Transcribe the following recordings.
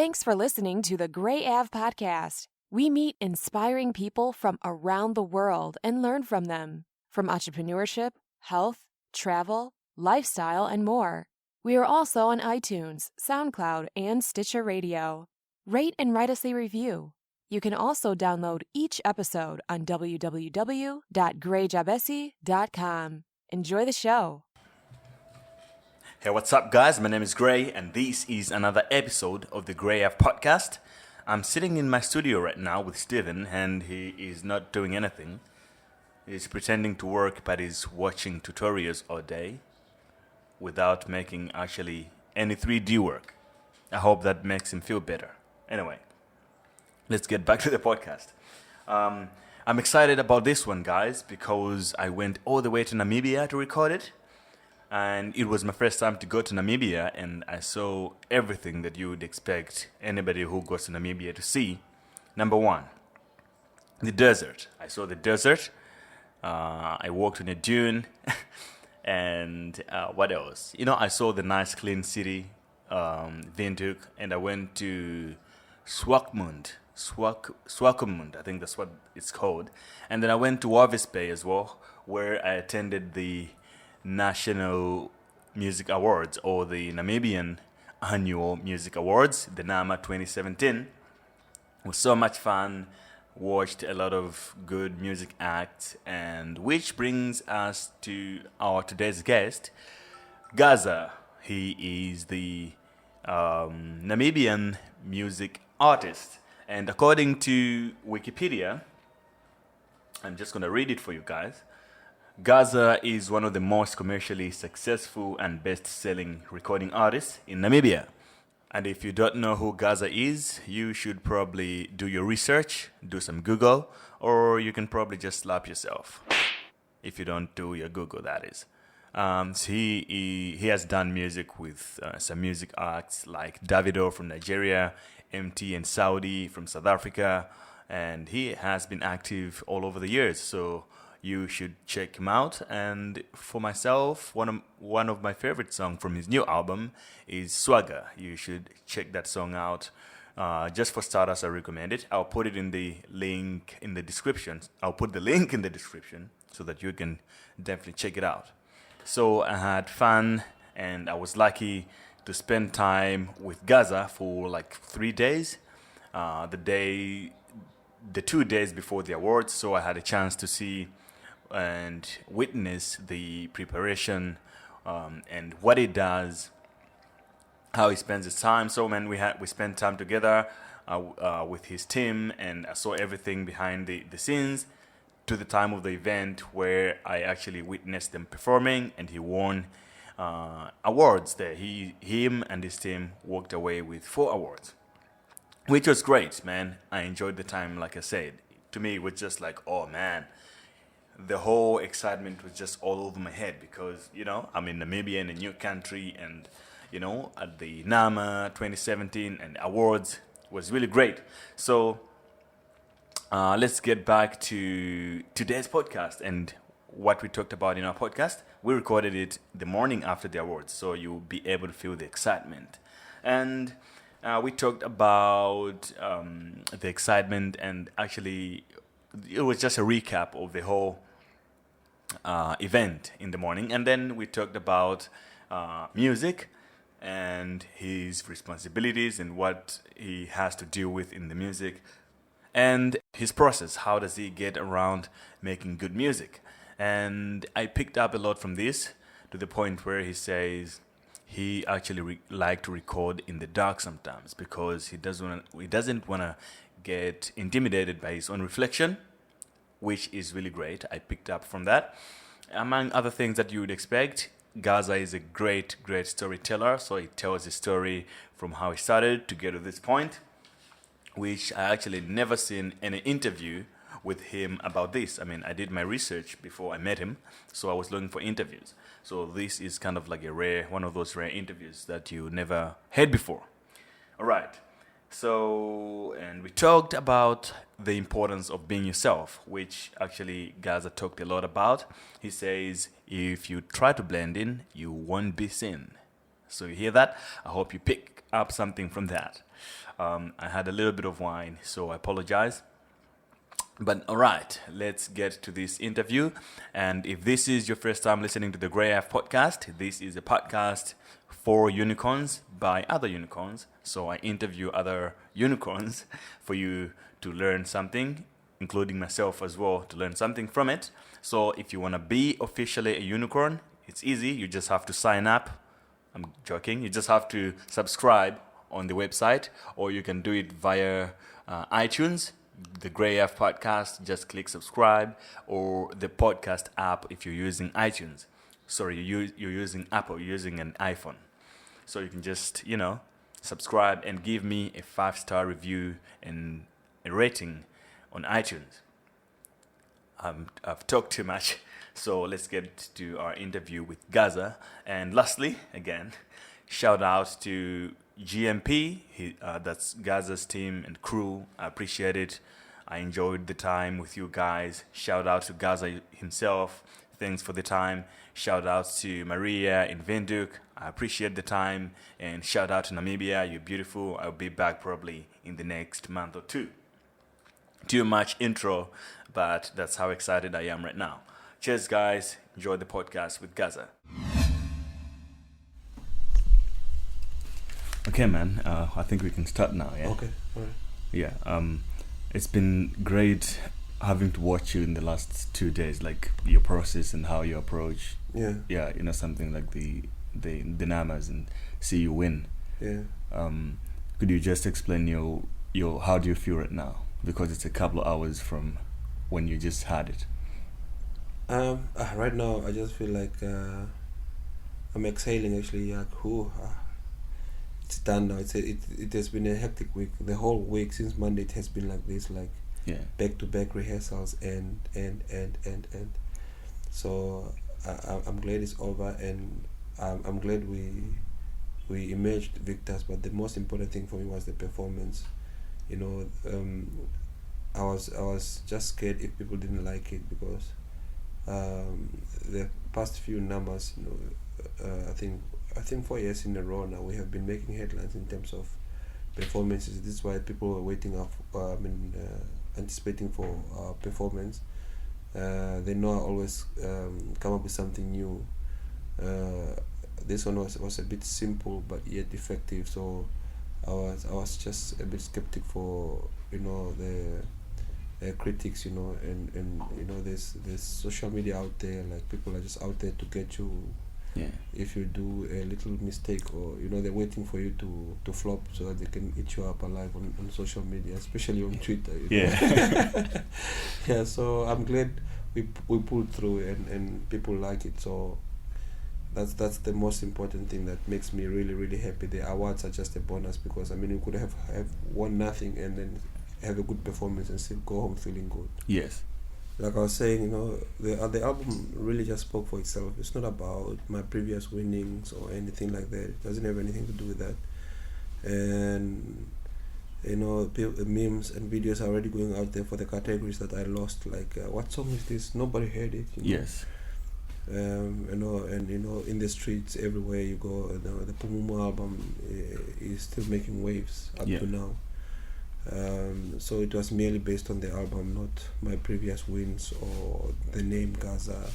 Thanks for listening to the Gray Ave Podcast. We meet inspiring people from around the world and learn from them. From entrepreneurship, health, travel, lifestyle, and more. We are also on iTunes, SoundCloud, and Stitcher Radio. Rate and write us a review. You can also download each episode on www.grayjabesi.com. Enjoy the show. Hey, what's up, guys? My name is Gray, and this is another episode of the Gray Ave Podcast. I'm sitting in my studio right now with Steven, and he is not doing anything. He's pretending to work, but he's watching tutorials all day without making actually any 3D work. I hope that makes him feel better. Anyway, let's get back to the podcast. I'm excited about this one, guys, because I went all the way to Namibia to record it. And it was my first time to go to Namibia, and I saw everything that you would expect anybody who goes to Namibia to see. Number one, the desert. I saw the desert. I walked on a dune. And what else? I saw the nice clean city, Windhoek, and I went to Swakopmund, I think that's what it's called. And then I went to Walvis Bay as well, where I attended the National Music Awards, or the Namibian Annual Music Awards, the NAMA 2017. It was so much fun. Watched a lot of good music acts, and which brings us to our today's guest, Gaza. He is the Namibian music artist, and according to Wikipedia, I'm just going to read it for you guys. Gaza is one of the most commercially successful and best-selling recording artists in Namibia. And if you don't know who Gaza is, you should probably do your research, do some Google, or you can probably just slap yourself. If you don't do your Google, that is. So he has done music with some music acts like Davido from Nigeria, MT and Saudi from South Africa, and he has been active all over the years. So you should check him out. And for myself, one of my favorite songs from his new album is Swagger. You should check that song out. Just for starters, I recommend it. I'll put it in the link in the description. I'll put the link in the description so that you can definitely check it out. So I had fun, and I was lucky to spend time with Gaza for like 3 days. The 2 days before the awards, so I had a chance to see and witness the preparation and what he does, how he spends his time. So man, we spent time together with his team, and I saw everything behind the scenes to the time of the event where I actually witnessed them performing, and he won awards there. Him and his team walked away with 4 awards, which was great, man. I enjoyed the time, like I said. To me, it was just like, oh man, the whole excitement was just all over my head because, I'm in Namibia, in a new country, and, at the NAMA 2017 and awards was really great. So let's get back to today's podcast and what we talked about in our podcast. We recorded it the morning after the awards, so you'll be able to feel the excitement. And we talked about the excitement, and actually it was just a recap of the whole event in the morning. And then we talked about music and his responsibilities and what he has to deal with in the music and his process. How does he get around making good music? And I picked up a lot from this, to the point where he says he actually like to record in the dark sometimes because he doesn't want to get intimidated by his own reflection, which is really great. I picked up from that. Among other things that you would expect, Gaza is a great storyteller. So he tells his story from how he started to get to this point, which I actually never seen any interview with him about this. I mean, I did my research before I met him, so I was looking for interviews. So this is kind of like one of those rare interviews that you never had before. All right. So, and we talked about the importance of being yourself, which actually Gaza talked a lot about. He says, if you try to blend in, you won't be seen. So you hear that? I hope you pick up something from that. I had a little bit of wine, so I apologize. But all right, let's get to this interview. And if this is your first time listening to the Grey F podcast, this is a podcast for unicorns by other unicorns. So I interview other unicorns for you to learn something, including myself as well, to learn something from it. So if you want to be officially a unicorn, it's easy. You just have to sign up. I'm joking. You just have to subscribe on the website, or you can do it via iTunes. The Grey F podcast, just click subscribe, or the podcast app if you're using iTunes. Sorry, you're using Apple, you're using an iPhone. So you can just, subscribe and give me a 5-star review and a rating on iTunes. I've talked too much, so let's get to our interview with Gaza. And lastly, again, shout out to GMP, that's Gaza's team and crew. I appreciate it. I enjoyed the time with you guys. Shout out to Gaza himself. Thanks for the time. Shout out to Maria in Windhoek. I appreciate the time. And shout out to Namibia. You're beautiful. I'll be back probably in the next month or two. Too much intro, but that's how excited I am right now. Cheers, guys. Enjoy the podcast with Gaza. Okay, man. I think we can start now, yeah? Okay, all right. Yeah, it's been great having to watch you in the last 2 days, like your process and how you approach. Yeah. Yeah, something like the Namas and see you win. Yeah. Could you just explain your how do you feel right now? Because it's a couple of hours from when you just had it. Right now I just feel like I'm exhaling actually. It's done now. It has been a hectic week. The whole week since Monday it has been like this, like back-to-back rehearsals and. So I'm glad it's over, and I'm glad we emerged victors. But the most important thing for me was the performance. I was just scared if people didn't like it, because the past few numbers, I think 4 years in a row now we have been making headlines in terms of performances. This is why people were waiting up, anticipating for our performance. They know I always come up with something new. This one was a bit simple but yet effective. So I was just a bit skeptic for the critics, and there's social media out there, like people are just out there to get you. Yeah. If you do a little mistake, or they're waiting for you to flop so that they can eat you up alive on social media, especially on Twitter. Yeah. Yeah. So I'm glad we pulled through and people like it. So that's the most important thing that makes me really, really happy. The awards are just a bonus, because we could have won nothing and then have a good performance and still go home feeling good. Yes. Like I was saying, the album really just spoke for itself. It's not about my previous winnings or anything like that. It doesn't have anything to do with that. And memes and videos are already going out there for the categories that I lost. Like, what song is this? Nobody heard it. Yes. In the streets everywhere you go, the Pumumu album is still making waves up to now. So it was merely based on the album, not my previous wins or the name Gaza,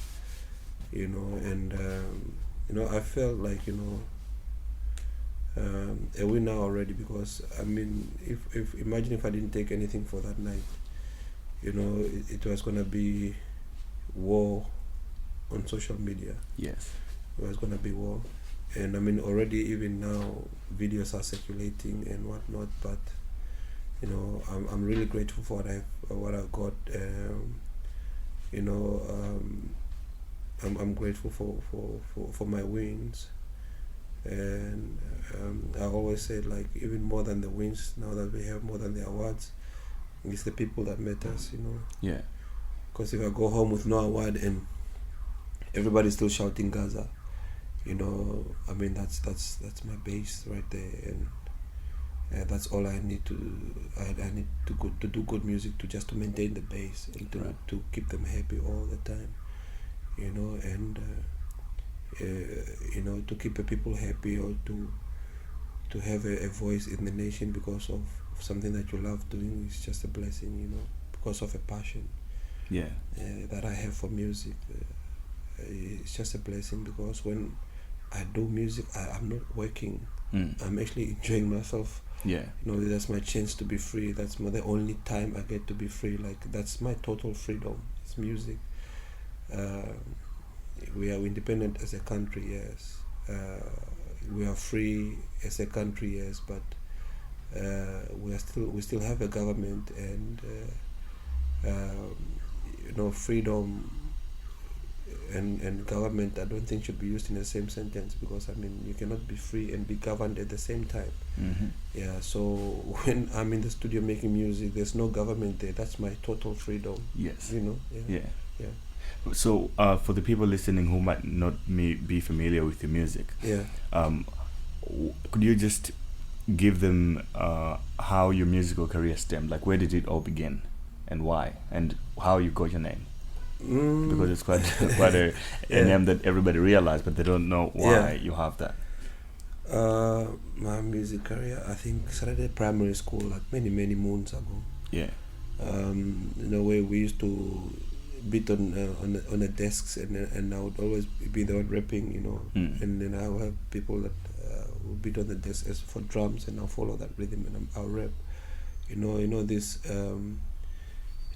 and I felt like a winner already, because if imagine if I didn't take anything for that night, it was gonna be war on social media. Yes, it was gonna be war, and already even now videos are circulating and whatnot, but I'm really grateful for what I got. I'm grateful for my wins, and I always say, like, even more than the wins, now that we have more than the awards, it's the people that matters. Yeah. Because if I go home with no award and everybody's still shouting Gaza, that's my base right there, and that's all I need to. I need to do good music to maintain the base and to keep them happy all the time, and to keep the people happy, or have a voice in the nation because of something that you love doing is just a blessing, you know, because of a passion that I have for music. It's just a blessing because when I do music, I'm not working. I'm actually enjoying myself. You know, that's my chance to be free. That's the only time I get to be free. Like, that's my total freedom. It's music. We are independent as a country, yes. We are free as a country, yes, but we still have a government, and you know, freedom and government, I don't think should be used in the same sentence, because I mean, you cannot be free and be governed at the same time. Yeah, so when I'm in the studio making music, there's no government there. That's my total freedom. Yes. You know. Yeah. So for the people listening who might not be familiar with your music, could you just give them how your musical career stemmed? Like, where did it all begin, and why, and how you got your name? Because it's quite a name that everybody realizes, but they don't know why you have that. My music career, I think, started at primary school, like many moons ago. In a way, we used to beat on the desks, and I would always be the one rapping, you know, and then I would have people that would beat on the desk as for drums, and I'll follow that rhythm and I'll rap. You know these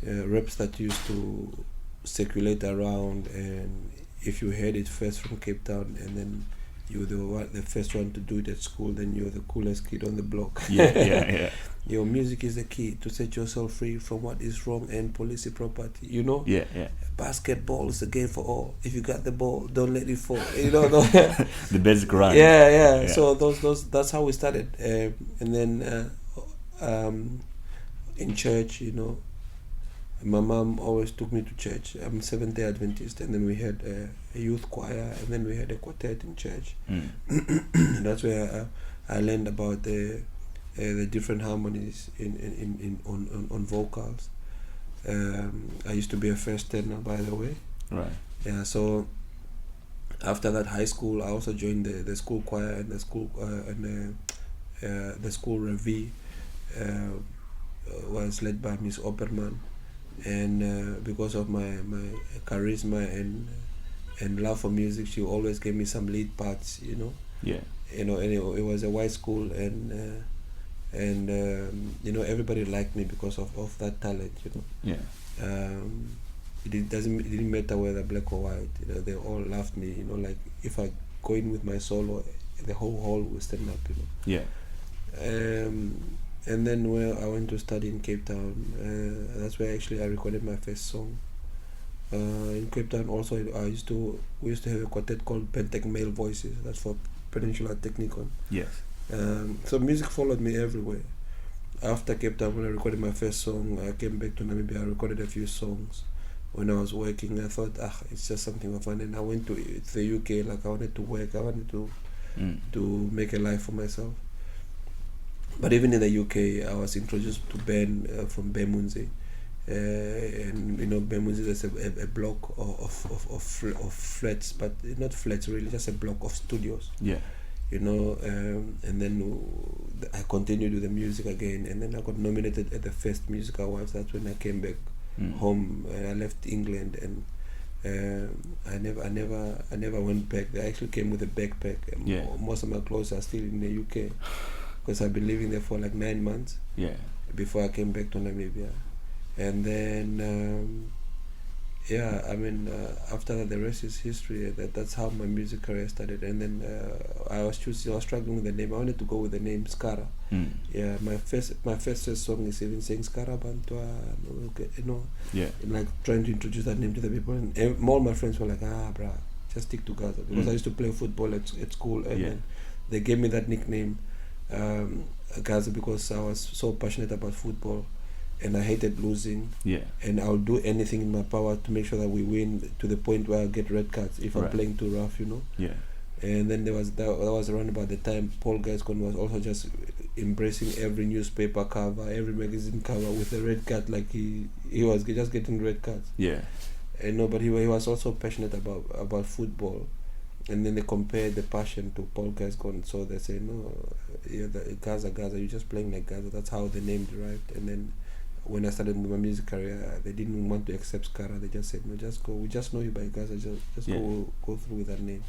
raps that used to circulate around, and if you heard it first from Cape Town, and then you were the first one to do it at school, then you're the coolest kid on the block. Your music is the key to set yourself free from what is wrong and police property, you know. Basketball is the game for all. If you got the ball, don't let it fall, you know. The basic rhyme. So those that's how we started. And then in church, you know, my mom always took me to church. I'm Seventh-day Adventist, and then we had a youth choir, and then we had a quartet in church. That's where I learned about the different harmonies on vocals. I used to be a first tenor, by the way. Right. Yeah. So after that, high school, I also joined the school choir and the school the school revue was led by Miss Opperman. And because of my charisma and love for music, she always gave me some lead parts, you know. You know, and it was a white school, and you know, everybody liked me because of that talent, you know. It didn't matter whether black or white, you know, they all loved me, you know. Like, if I go in with my solo, the whole hall will stand up, you know. And then I went to study in Cape Town. That's where actually I recorded my first song. In Cape Town also, we used to have a quartet called Pentec Male Voices. That's for Peninsula Technicon. So music followed me everywhere. After Cape Town, when I recorded my first song, I came back to Namibia. I recorded a few songs. When I was working, I thought, it's just something for fun. And I went to the UK, like, I wanted to work. I wanted to make a life for myself. But even in the UK, I was introduced to Ben from Bemunze, and you know, Bemunze is a block of flats, but not flats really, just a block of studios. You know, and then I continued with the music again, and then I got nominated at the first music awards. That's when I came back home, and I left England, and I never went back. I actually came with a backpack. Most of my clothes are still in the UK. Because I've been living there for like 9 months before I came back to Namibia. And then after that, the rest is history. That's how my music career started. And then I was struggling with the name. I wanted to go with the name Skara. My first song is even saying Skara Bantwa, you know, and like trying to introduce that name to the people. And all my friends were like, bruh, just stick to Gaza, because I used to play football at school, and then they gave me that nickname, Gaza, because I was so passionate about football and I hated losing. And I'll do anything in my power to make sure that we win, to the point where I get red cards if I'm playing too rough, you know. And then that was around about the time Paul Gascoigne was also just embracing every newspaper cover, every magazine cover with a red card, like he was just getting red cards. And no, but he was also passionate about football. and then they compare the passion to Paul Gascoigne. So they say, no, Gaza, you're just playing like Gaza. That's how the name derived. And then when I started my music career, they didn't want to accept Skara. They just said, no, just go. We just know you by Gaza. Just go through with that name.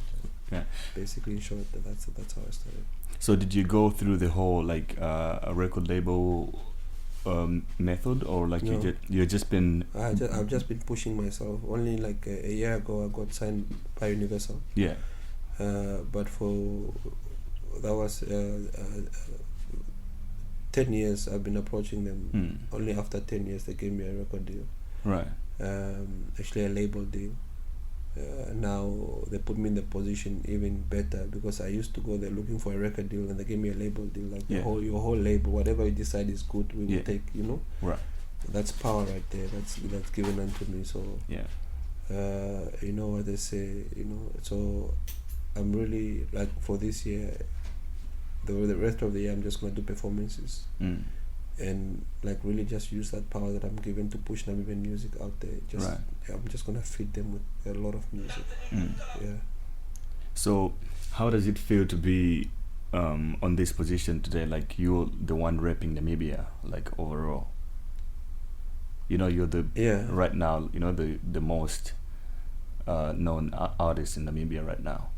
Yeah. Basically, in short, that's how I started. So did you go through the whole like a record label method, or like No. you've just been? I've just been pushing myself. Only like a year ago, I got signed by Universal. Yeah. But that was 10 years I've been approaching them. Only after 10 years they gave me a record deal. Right. Actually a label deal. Now they put me in the position even better, because I used to go there looking for a record deal, and they gave me a label deal. Like your whole label, whatever you decide is good, we will take. Right. That's power right there. That's given unto me. So you know what they say. So I'm really like, for this year, the rest of the year, I'm just gonna do performances. And like really just use that power that I'm given to push Namibian music out there. I'm just gonna feed them with a lot of music. Yeah. So how does it feel to be on this position today? Like, you're the one repping Namibia, like overall. You're the right now. The most known artist in Namibia right now.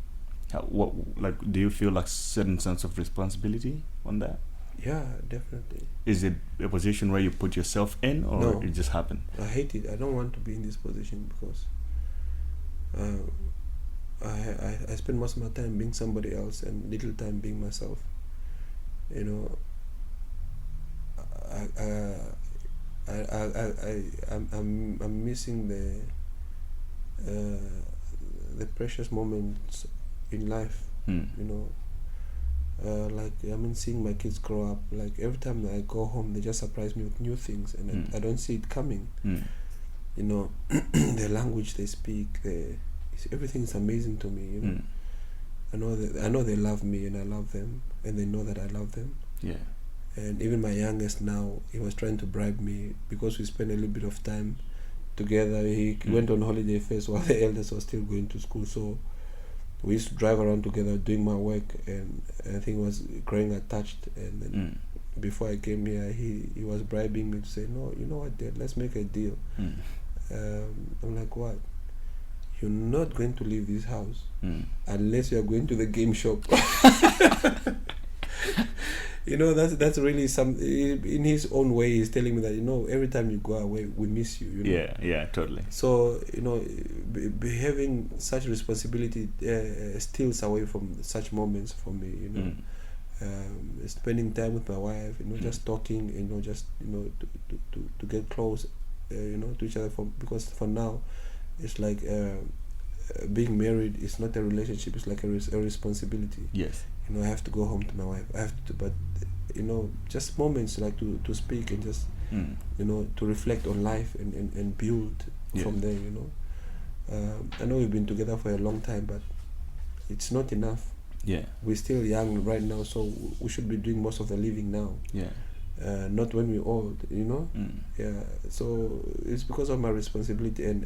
Do you feel like certain sense of responsibility on that? Yeah, definitely. Is it a position where you put yourself in, or No. it just happened? I hate it. I don't want to be in this position, because I spend most of my time being somebody else and little time being myself. I'm missing the precious moments in life. Seeing my kids grow up. Like every time I go home, they just surprise me with new things, and I don't see it coming. The language they speak, everything is amazing to me. I know they love me, and I love them, and they know that I love them. Yeah. And even my youngest now, he was trying to bribe me, because we spent a little bit of time together. He went on holiday first while the eldest was still going to school. So we used to drive around together doing my work, and I think he was growing attached. And then before I came here, he was bribing me to say, no, you know what, Dad, let's make a deal. I'm like, what? You're not going to leave this house unless you're going to the game shop. That's really some. In his own way, he's telling me that every time you go away, we miss you. Yeah, totally. So having such responsibility steals away from such moments for me. Spending time with my wife, just talking, to get close, to each other. Because for now, it's like being married is not a relationship; it's like a responsibility. Yes. I have to go home to my wife. I have to, but just moments like to speak and just to reflect on life and build from there. I know we've been together for a long time, but it's not enough. Yeah. We're still young right now, so we should be doing most of the living now. Yeah. Not when we're old, Yeah. So it's because of my responsibility, and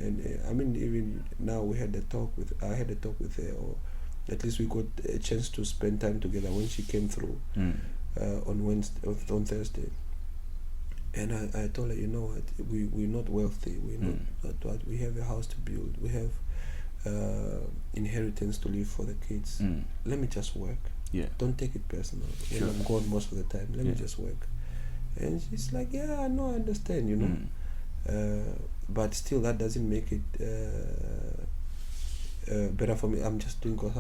even now I had a talk with her, or at least we got a chance to spend time together when she came through on Thursday. And I told her, you know what, we're not wealthy, we're not what, we have a house to build, we have inheritance to leave for the kids. Let me just work. Yeah. Don't take it personal. Sure. When I'm gone most of the time, let me just work. And she's like, yeah, no, I understand, but still that doesn't make it better for me. I'm just doing because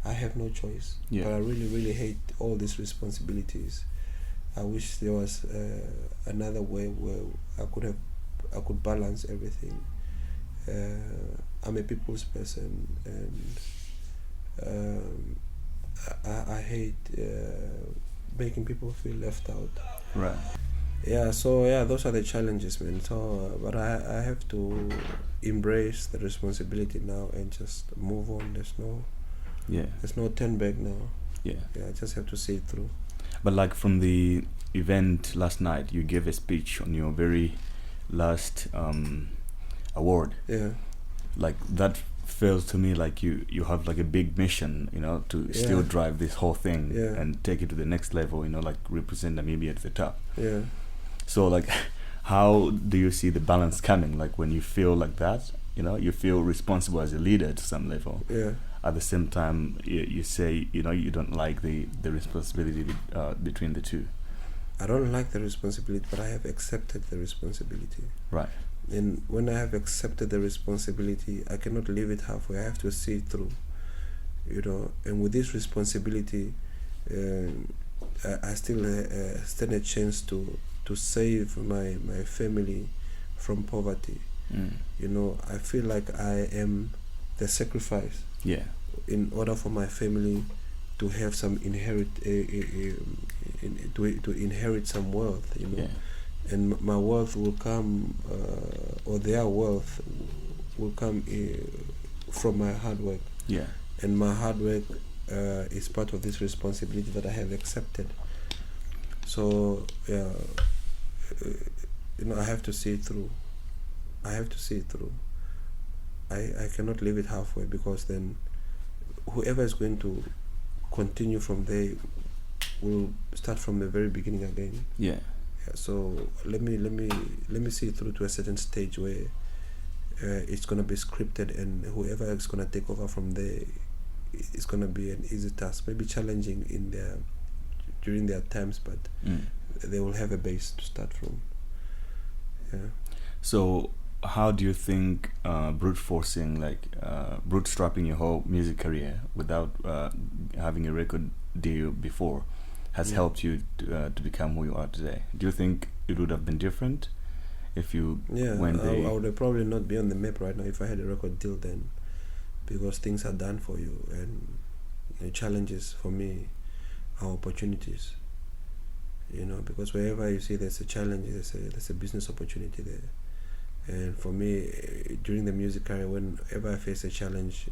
I have no choice. Yeah. But I really, really hate all these responsibilities. I wish there was another way where I could balance everything. I'm a people's person, and I hate making people feel left out. Right. Yeah, so those are the challenges, man. So, but I have to embrace the responsibility now and just move on. There's no turn back now. Yeah, I just have to see it through. But like from the event last night, you gave a speech on your very last award. Yeah. Like that feels to me like you have like a big mission, to still drive this whole thing and take it to the next level, like represent Namibia at the top. Yeah. So like, how do you see the balance coming? Like when you feel like that, you feel responsible as a leader to some level. Yeah. At the same time, you say, you don't like the responsibility between the two. I don't like the responsibility, but I have accepted the responsibility. Right. And when I have accepted the responsibility, I cannot leave it halfway. I have to see it through, And with this responsibility, I still stand a chance to save my family from poverty. I feel like I am the sacrifice. Yeah. In order for my family to have some to inherit some wealth, Yeah. And my wealth will come, or their wealth will come from my hard work. Yeah. And my hard work is part of this responsibility that I have accepted. So I have to see it through. I cannot leave it halfway, because then whoever is going to continue from there will start from the very beginning again. Yeah. So let me see it through to a certain stage where it's gonna be scripted, and whoever is gonna take over from there, it's gonna be an easy task. Maybe challenging during their times, but they will have a base to start from. Yeah. So how do you think brute forcing, like bootstrapping your whole music career without having a record deal before, has helped you to become who you are today? Do you think it would have been different if you went there? I would have probably not be on the map right now if I had a record deal then, because things are done for you, and the challenges for me are opportunities. Because wherever you see there's a challenge, there's a business opportunity there. And for me, during the music career, whenever I face a challenge,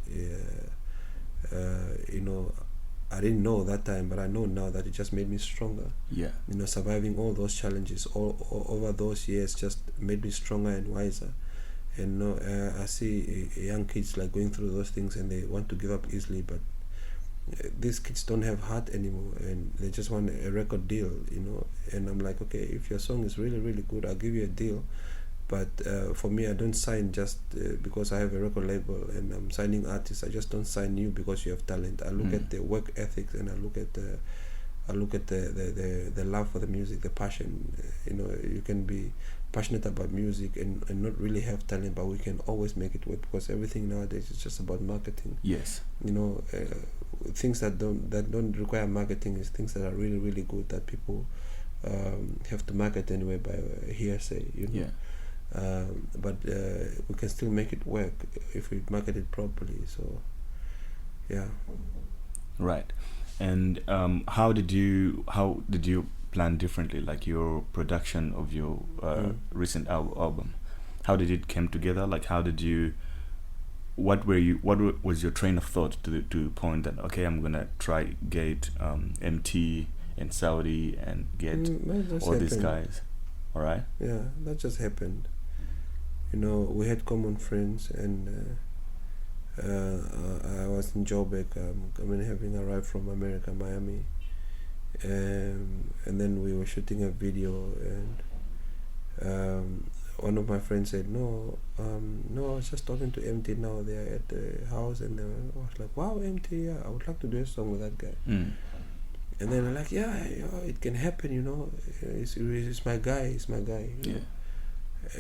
I didn't know that time, but I know now that it just made me stronger. Yeah. Surviving all those challenges all over those years just made me stronger and wiser. And I see young kids like going through those things, and they want to give up easily, but these kids don't have heart anymore, and they just want a record deal, And I'm like, okay, if your song is really, really good, I'll give you a deal. But for me, I don't sign just because I have a record label and I'm signing artists. I just don't sign you because you have talent. I look at the work ethics, and I look at the love for the music, the passion. You can be passionate about music and not really have talent, but we can always make it work, because everything nowadays is just about marketing. Yes. Things that don't require marketing is things that are really, really good that people have to market anyway by hearsay. Yeah. But we can still make it work if we market it properly. So, yeah. Right. And how did you plan differently, like your production of your recent album? How did it come together? Like, what was your train of thought to point that, okay, I'm gonna try get MT and Saudi and get all these guys? All right. Yeah, that just happened. We had common friends, and I was in Joburg, having arrived from America, Miami, and then we were shooting a video, and one of my friends said, no, I was just talking to MT now, they're at the house, and I was like, wow, MT, yeah, I would like to do a song with that guy. And then I'm like, yeah, it can happen, it's my guy, Yeah.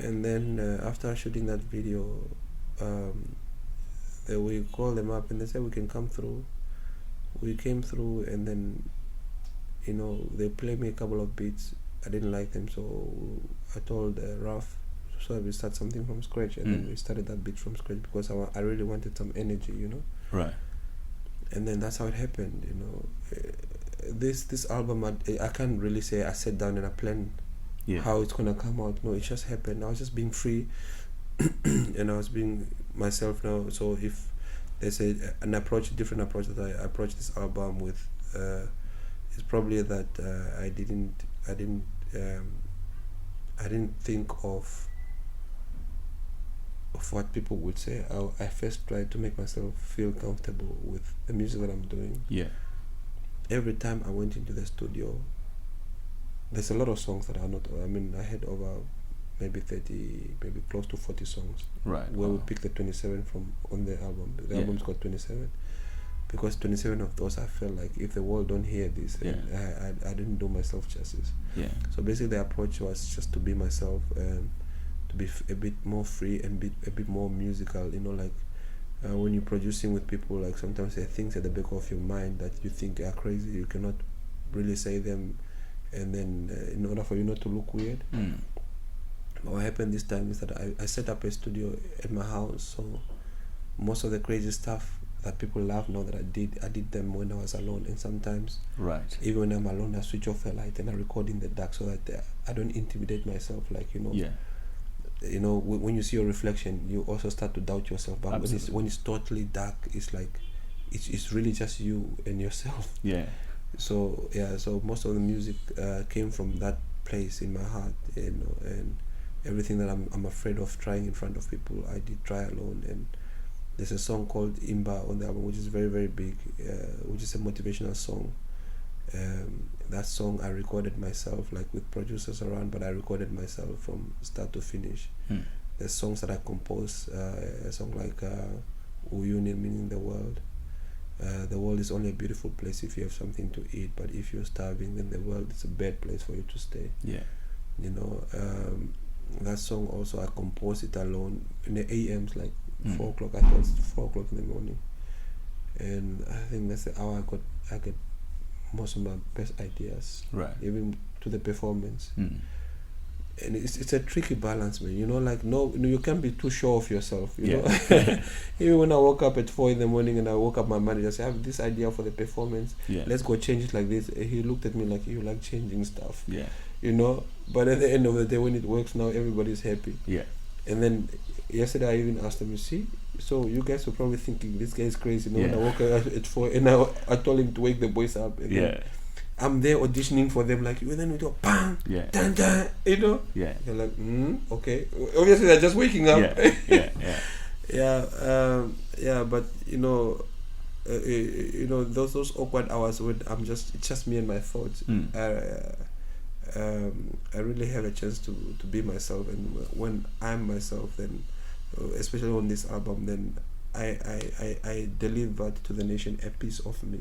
And then after shooting that video, we called them up and they said we can come through. We came through, and then they played me a couple of beats. I didn't like them, so I told Ralph, so we start something from scratch, and then we started that beat from scratch because I really wanted some energy, Right. And then that's how it happened, This album, I can't really say I sat down and I planned how it's gonna come out. No, it just happened. I was just being free, and I was being myself now. So if there's a different approach that I approach this album with, it's probably that I didn't think of of what people would say, I first try to make myself feel comfortable with the music that I'm doing. Yeah. Every time I went into the studio, there's a lot of songs that are not. I mean, I had over maybe 30, maybe close to 40 songs. Right. Where we picked the 27 from on the album. The album's got 27. Because 27 of those, I felt like if the world don't hear this, I didn't do myself justice. Yeah. So basically, the approach was just to be myself and to be a bit more free and a bit more musical. You know, like when you're producing with people, like sometimes there are things at the back of your mind that you think are crazy. You cannot really say them, and then in order for you not to look weird. What happened this time is that I set up a studio at my house. So most of the crazy stuff that people laugh now that I did them when I was alone, and sometimes even when I'm alone I switch off the light and I record in the dark so that I don't intimidate myself, like you know when you see your reflection you also start to doubt yourself, but when it's totally dark it's like it's really just you and yourself. So most of the music came from that place in my heart, you know, and everything that I'm afraid of trying in front of people I did try alone. And there's a song called Imba on the album, which is very, very big, which is a motivational song. That song I recorded myself, like with producers around, but I recorded myself from start to finish. There's songs that I composed, a song like Uyuni, meaning the world. The world is only a beautiful place if you have something to eat, but if you're starving, then the world is a bad place for you to stay. You know, that song also I composed it alone in the AMs, like 4 o'clock. I thought it's 4 o'clock in the morning, and I think that's the hour I get most of my best ideas, even to the performance. And it's a tricky balance, man. You know, like no, you can't be too sure of yourself. You know, even when I woke up at 4 in the morning and I woke up my manager said, "I have this idea for the performance. Let's go change it like this." He looked at me like, "You like changing stuff?" You know. But at the end of the day, when it works now, everybody's happy. And then yesterday I even asked him, you see, so you guys were probably thinking this guy is crazy. You know, when I woke up at 4 and I told him to wake the boys up. And then I'm there auditioning for them, like, and then we go bang, dun, dun, you know. They're like, okay. Obviously they're just waking up. But you know, those awkward hours when it's just me and my thoughts. I really have a chance to be myself, and when I'm myself, then especially on this album, then I delivered to the nation a piece of me.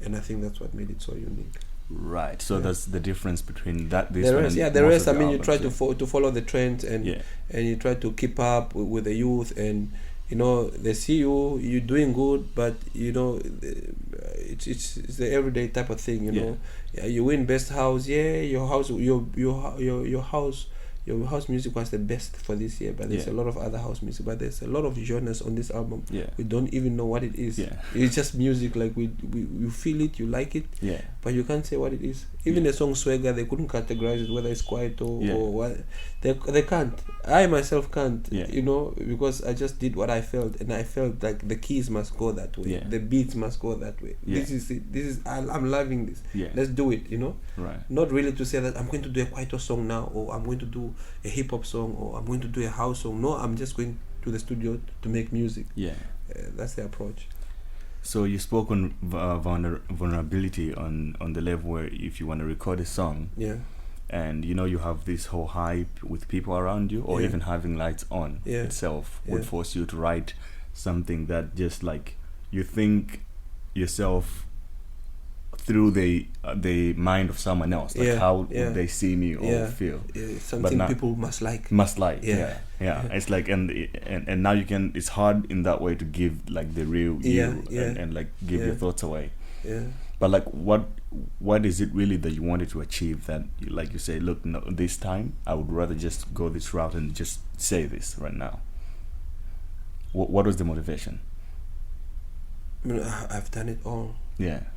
And I think that's what made it so unique. Right. So that's the difference between the rest. I mean, you try to follow the trends and you try to keep up with the youth, and you know they see you're doing good, but you know it's the everyday type of thing. You know, you win best house. Your house music was the best for this year, but there's a lot of other house music, but there's a lot of genres on this album. We don't even know what it is. It's just music, like we feel it, you like it, but you can't say what it is. Even the song Swagger, they couldn't categorize it, whether it's Kwaito or what. They can't. I myself can't, you know, because I just did what I felt, and I felt like the keys must go that way, the beats must go that way. This is it. I'm loving this. Let's do it, you know. Not really to say that I'm going to do a Kwaito song now, or I'm going to do a hip hop song, or I'm going to do a house song. No, I'm just going to the studio to make music. That's the approach. So you spoke on vulnerability on the level where if you want to record a song, and you know you have this whole hype with people around you, or even having lights on itself would force you to write something that just like you think yourself through the mind of someone else, like how would they see me or feel. Something people must like. It's like and now you can, it's hard in that way to give like the real you and like give your thoughts away. But like what is it really that you wanted to achieve, that like you say, look, no, this time I would rather just go this route and just say this right now? What was the motivation? I mean, I've done it all.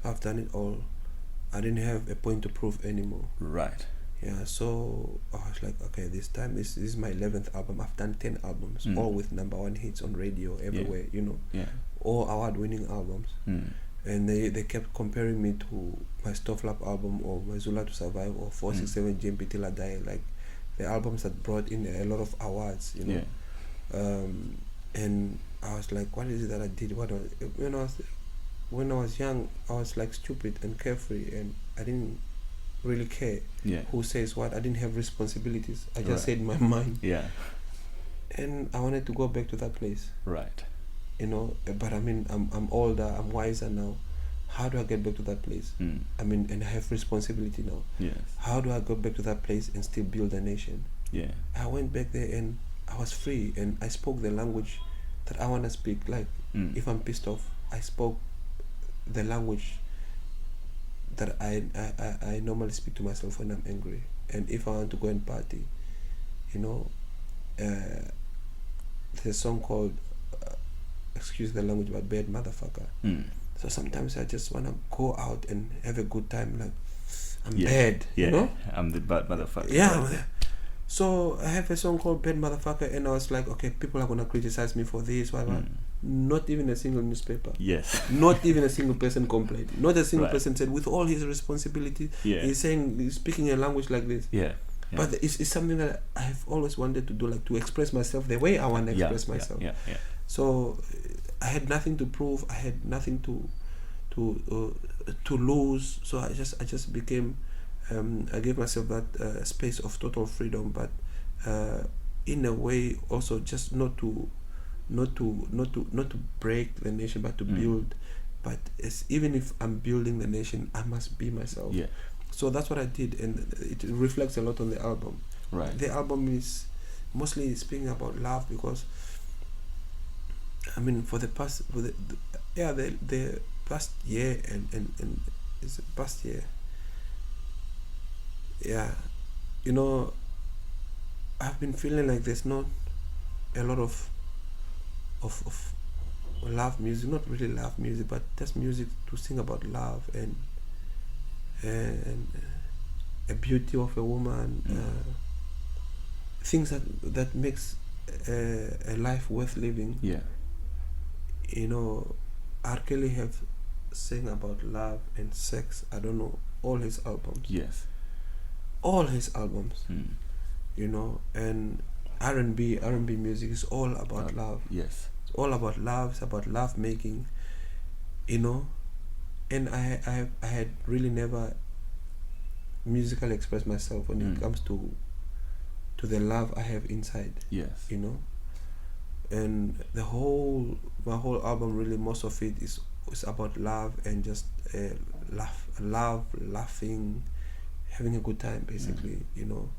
I've done it all. I didn't have a point to prove anymore. So I was like, okay, this time this is my 11th album. I've done 10 albums, all with #1 hits on radio everywhere, you know, all award-winning albums. And they kept comparing me to my Stoflap album, or my Zula to Survive, or 467 GMP Till I Die, like the albums that brought in a lot of awards, you know. And I was like, what is it that I did? When I was young, I was like stupid and carefree, and I didn't really care who says what. I didn't have responsibilities. I just said my mind. Yeah. And I wanted to go back to that place. Right. You know, but I mean, I'm older, I'm wiser now. How do I get back to that place? I mean, and I have responsibility now. Yes. How do I go back to that place and still build a nation? Yeah. I went back there and I was free, and I spoke the language that I want to speak. Like, if I'm pissed off, I spoke the language that I normally speak to myself when I'm angry. And if I want to go and party, you know, there's a song called excuse the language, but bad motherfucker. So sometimes I just want to go out and have a good time. Like, I'm bad, you know? I'm the bad motherfucker. Yeah. So I have a song called Bad Motherfucker, and I was like, okay, people are going to criticize me for this. Not even a single newspaper. Yes. Not even a single person complained. Not a single person said, with all his responsibility, he's speaking a language like this. Yeah. But it's something that I've always wanted to do, like to express myself the way I want to express myself. So I had nothing to prove. I had nothing to lose. So I just became. I gave myself that space of total freedom, but in a way also just not to break the nation, but to build. But even if I'm building the nation, I must be myself. Yeah. So that's what I did, and it reflects a lot on the album. Right. The album is mostly speaking about love, because I mean, for the past year and it's the past year. Yeah, you know, I've been feeling like there's not a lot of love music, not really love music, but just music to sing about love and a beauty of a woman, things that makes a life worth living. Yeah. You know, R. Kelly have sang about love and sex. I don't know, all his albums. Yes. All his albums. You know, and R&B music is all about love. Yes. It's all about love. It's about love making. You know, and I had really never musically expressed myself when it comes to the love I have inside. Yes. You know, and my whole album, really, most of it is about love and just laughing, having a good time, basically. You know,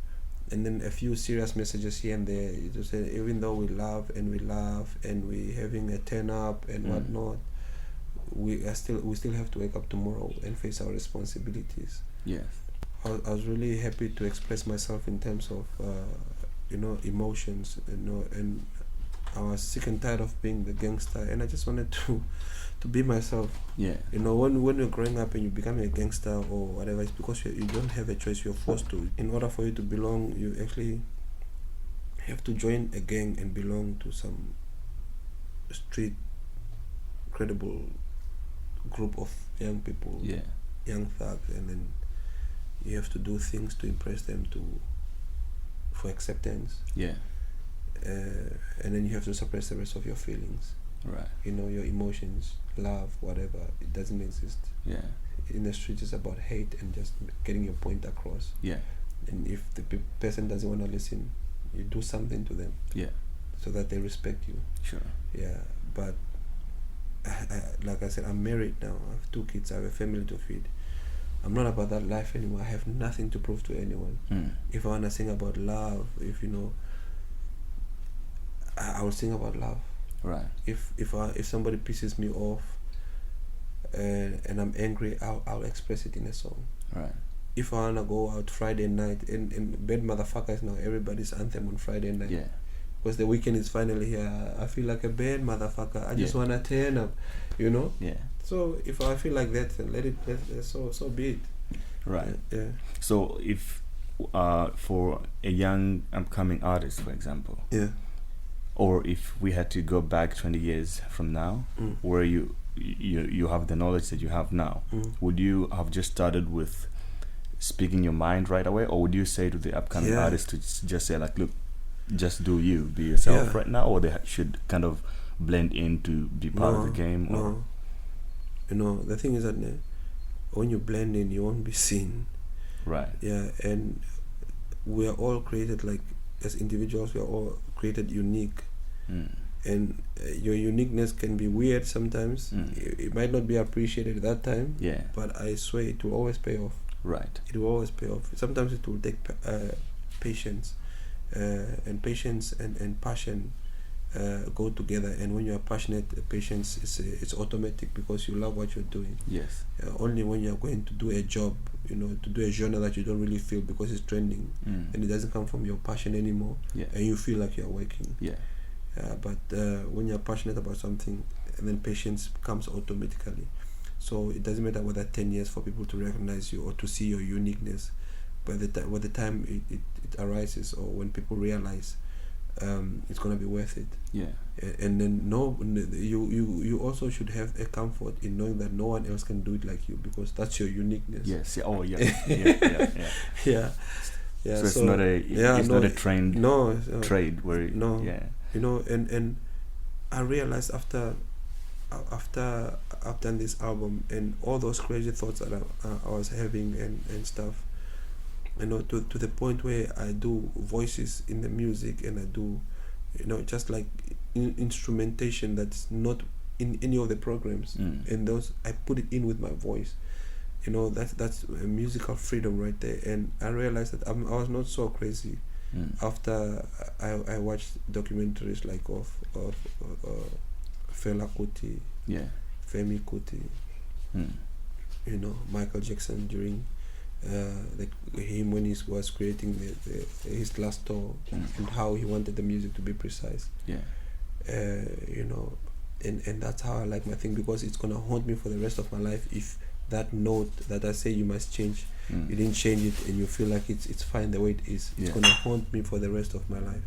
and then a few serious messages here and there. You just say, even though we love and we laugh and we having a turn up and whatnot, we still have to wake up tomorrow and face our responsibilities. Yes. I was really happy to express myself in terms of you know, emotions, you know, and I was sick and tired of being the gangster, and I just wanted to be myself. Yeah. You know, when you're growing up and you become a gangster or whatever, it's because you don't have a choice. You're forced to. In order for you to belong, you actually have to join a gang and belong to some street credible group of young people. Yeah. Young thugs, and then you have to do things to impress them, for acceptance. Yeah. And then you have to suppress the rest of your feelings. Right. You know, your emotions, love, whatever, it doesn't exist. Yeah. In the street, it's about hate and just getting your point across. Yeah. And if the person doesn't want to listen, you do something to them. Yeah. So that they respect you. Sure. Yeah. But like I said, I'm married now. I have 2 kids. I have a family to feed. I'm not about that life anymore. I have nothing to prove to anyone. If I want to sing about love, if you know, I will sing about love. Right. If somebody pisses me off and I'm angry, I'll express it in a song. Right. If I wanna go out Friday night, and Bad Motherfucker is now everybody's anthem on Friday night. Yeah. Because the weekend is finally here. I feel like a bad motherfucker. I just wanna turn up, you know. Yeah. So if I feel like that, then let it so be it. Right. Yeah. So if for a young upcoming artist, for example. Yeah. Or if we had to go back 20 years from now, where you have the knowledge that you have now, would you have just started with speaking your mind right away, or would you say to the upcoming artist to just say like, look, just do you, be yourself Yeah. right now, or they should kind of blend in to be part of the game? Or? No. You know, the thing is that when you blend in, you won't be seen. Right. Yeah, and we are all created like, as individuals, we are all created unique. And your uniqueness can be weird sometimes. It might not be appreciated at that time. Yeah. But I swear it will always pay off. Right. It will always pay off. Sometimes it will take patience, and patience and passion go together. And when you are passionate, patience it's automatic because you love what you're doing. Yes. Only when you are going to do a job, you know, to do a genre that you don't really feel because it's trending, and it doesn't come from your passion anymore, and you feel like you're working. But when you're passionate about something, and then patience comes automatically. So it doesn't matter whether 10 years for people to recognize you or to see your uniqueness. By the time it arises, or when people realize, it's gonna be worth it. Yeah. And then you also should have a comfort in knowing that no one else can do it like you, because that's your uniqueness. Yes. Yeah. Oh yeah. Yeah. Yeah. Yeah. So it's not a trained trade where you know, and I realized after I've done this album and all those crazy thoughts that I was having and stuff, you know, to the point where I do voices in the music, and I do, you know, just like instrumentation that's not in any of the programs, and those I put it in with my voice. You know, that's a musical freedom right there. And I realized that I was not so crazy after I watched documentaries like of Fela Kuti, Femi Kuti, you know, Michael Jackson during him when he was creating his last tour, and how he wanted the music to be precise. You know, and that's how I like my thing, because it's gonna haunt me for the rest of my life if that note that I say you must change, you didn't change it, and you feel like it's fine the way it is. It's gonna haunt me for the rest of my life.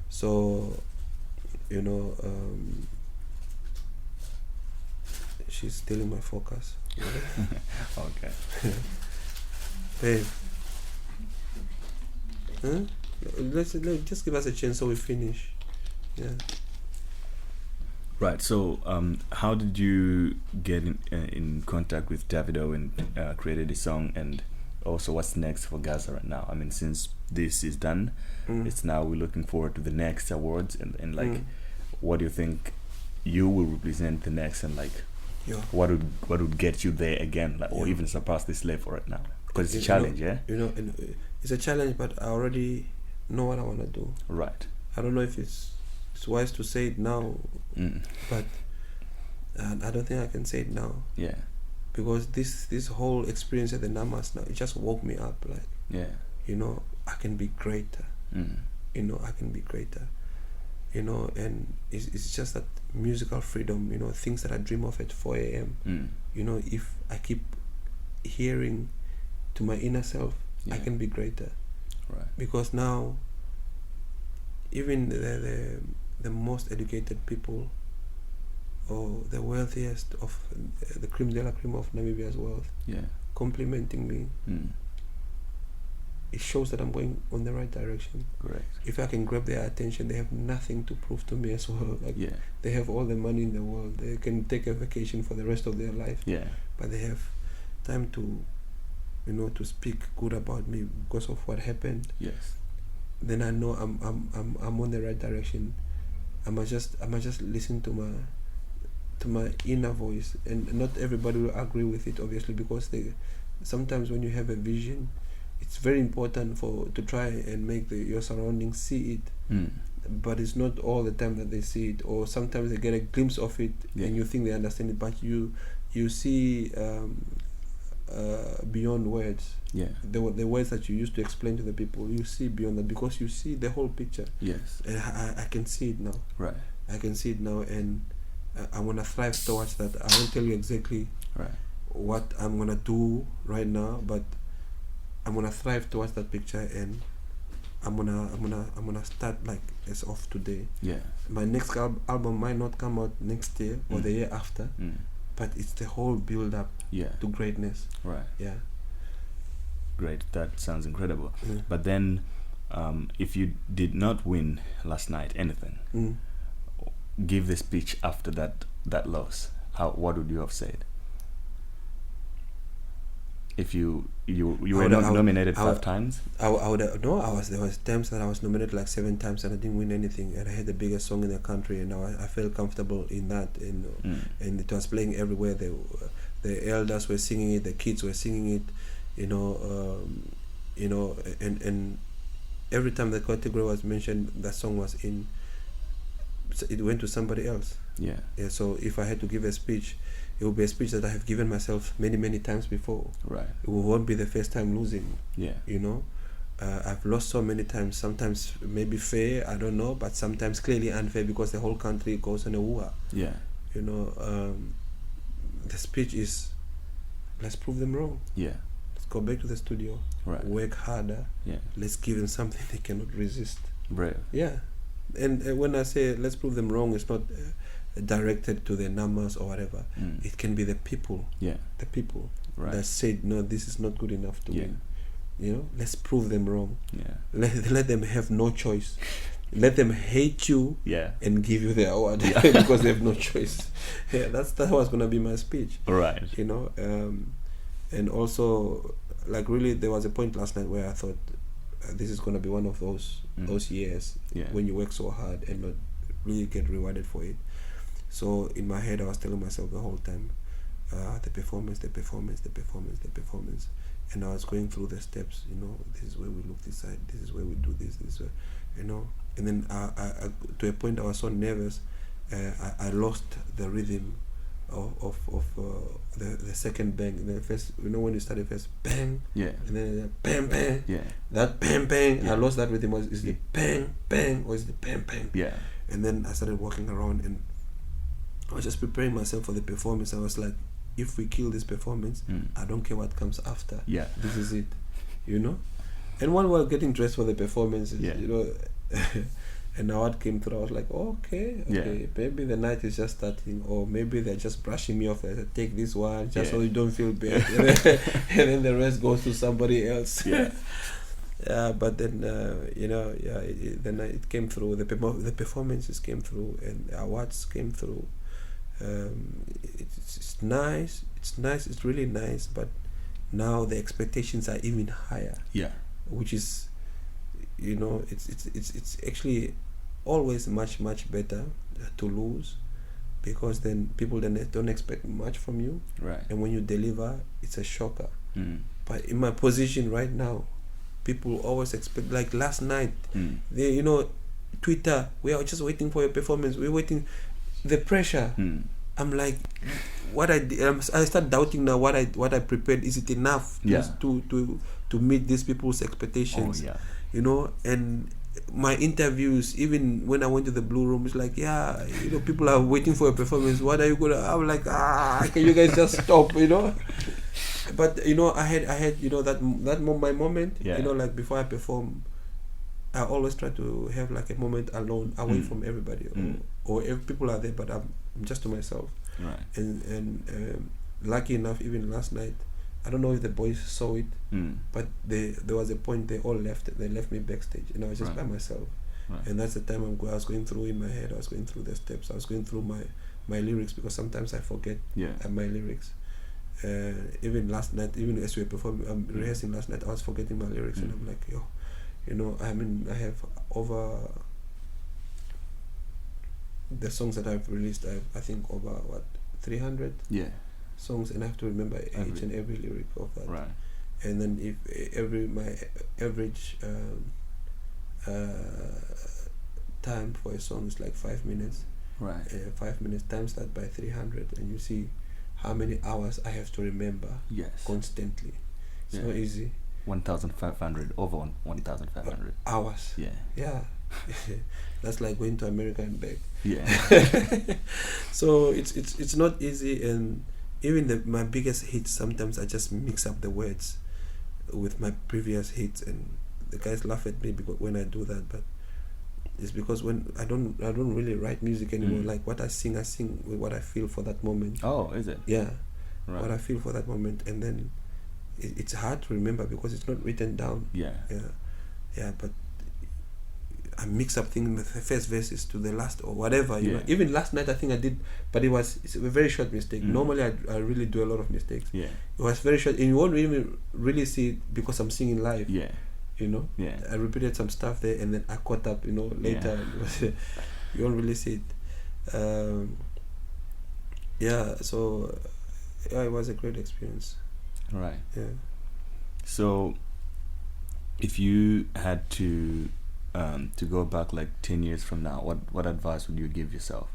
So, you know, she's stealing my focus. Okay. Babe, huh? Let's just give us a chance so we finish. Yeah. Right. So, how did you get in contact with Davido and created the song? And also, what's next for Gaza right now? I mean, since this is done, it's now we're looking forward to the next awards, and like, what do you think you will represent the next, and like, what would get you there again, like, or even surpass this level right now? Because it's a challenge, You know, it's a challenge, but I already know what I want to do. Right. I don't know if it's wise to say it now, but I don't think I can say it now. Yeah. Because this whole experience at the Namas now, it just woke me up. Like, you know, I can be greater. You know, I can be greater. You know, and it's just that musical freedom. You know, things that I dream of at 4 a.m. You know, if I keep hearing to my inner self, I can be greater. Right. Because now, even the most educated people, or the wealthiest of the creme de la creme of Namibia's wealth, complimenting me, it shows that I'm going on the right direction. Correct. If I can grab their attention, they have nothing to prove to me as well. Like, they have all the money in the world. They can take a vacation for the rest of their life. But they have time to, you know, to speak good about me because of what happened. Then I know I'm on the right direction. I must just listen to my inner voice, and not everybody will agree with it, obviously, because sometimes when you have a vision, it's very important to try and make your surroundings see it. But it's not all the time that they see it, or sometimes they get a glimpse of it, and you think they understand it, but you see beyond words. The words that you used to explain to the people, you see beyond that, because you see the whole picture. And I can see it now. Right. I can see it now, and I want to thrive towards that. I won't tell you exactly what I'm gonna do right now, but I'm gonna thrive towards that picture, and I'm gonna start like as of today. My next album might not come out next year or the year after, but it's the whole build up to greatness. Great. That sounds incredible. But then, if you did not win last night anything, give the speech after that loss, what would you have said? If you were nominated 5 times? There was times that I was nominated like 7 times and I didn't win anything, and I had the biggest song in the country, and I felt comfortable in that, and it was playing everywhere. The elders were singing it, the kids were singing it, and every time the category was mentioned, that song was in. So it went to somebody else. Yeah. So if I had to give a speech, it would be a speech that I have given myself many times before. Right. It won't be the first time losing. Yeah. I've lost so many times. Sometimes maybe fair, I don't know, but sometimes clearly unfair because the whole country goes on a war. Yeah. The speech is, let's prove them wrong. Yeah. Let's go back to the studio. Right. Work harder. Yeah. Let's give them something they cannot resist. Brave. Yeah. And when I say let's prove them wrong, it's not directed to the numbers or whatever. It can be the people. Yeah. The people Right. that said, no, this is not good enough to win. Let's prove them wrong. Yeah. Let them have no choice. Let them hate you. Yeah. And give you the award because they have no choice. Yeah, that was gonna be my speech. Right. And also, like, really, there was a point last night where I thought this is gonna be one of those years when you work so hard and not really get rewarded for it. So in my head I was telling myself the whole time, the performance, and I was going through the steps. This is where we look this side, this is where we do this is where, and then I to a point I was so nervous, I lost the rhythm of the second bang. The first, when you started first bang, and then bang bang, that bang bang, I lost that rhythm. Is the bang bang or is the bang bang? And then I started walking around and I was just preparing myself for the performance. I was like, if we kill this performance, I don't care what comes after. This is it, And while we were getting dressed for the performance, and now what came through, I was like, okay, maybe the night is just starting, or maybe they're just brushing me off. I said, take this one just so you don't feel bad, and then the rest goes to somebody else. But then then it came through. The performances came through, and the awards came through. It's nice. It's really nice. But now the expectations are even higher. Which is, it's actually always much better to lose, because then people don't expect much from you. Right. And when you deliver, it's a shocker. But in my position right now, people always expect, like last night, they, Twitter, we are just waiting for your performance. We're waiting. The pressure. I'm like, what I did, I start doubting now. What I prepared, is it enough to meet these people's expectations? And my interviews, even when I went to the Blue Room, it's like, people are waiting for a performance. What are you gonna? I'm like, can you guys just stop? But I had my moment. Like before I perform, I always try to have like a moment alone, away from everybody, or if people are there, but I'm just to myself. Right. And lucky enough, even last night, I don't know if the boys saw it, but there was a point they all left. They left me backstage, and I was just by myself. Right. And that's the time I was going through in my head. I was going through the steps. I was going through my lyrics, because sometimes I forget my lyrics. Even last night, even as we were performing, rehearsing last night, I was forgetting my lyrics, and I'm like, I have over the songs that I've released. I think over 300 songs, and I have to remember each and every lyric of that. Right. And then if my average time for a song is like 5 minutes. Right. 5 minutes times that by 300, and you see how many hours I have to remember. Constantly. It's not easy. 1,500, over 1,500 hours. Yeah. That's like going to America and back. So it's not easy, and even my biggest hits, sometimes I just mix up the words with my previous hits, and the guys laugh at me because when I do that, but it's because when I don't really write music anymore. Like what I sing with what I feel for that moment. Oh, is it? Yeah. Right. What I feel for that moment, and then it's hard to remember because it's not written down. Yeah, but I mix up things, the first verses to the last or whatever. You Yeah. know, even last night I think I did, but it's a very short mistake. Normally I really do a lot of mistakes. Yeah. It was very short, and you won't really see it because I'm singing live. Yeah. You know. Yeah. I repeated some stuff there, and then I caught up. You know, later. Yeah. You won't really see it. Yeah. So, yeah, it was a great experience. Right. Yeah. So, if you had to go back like 10 years from now, what advice would you give yourself?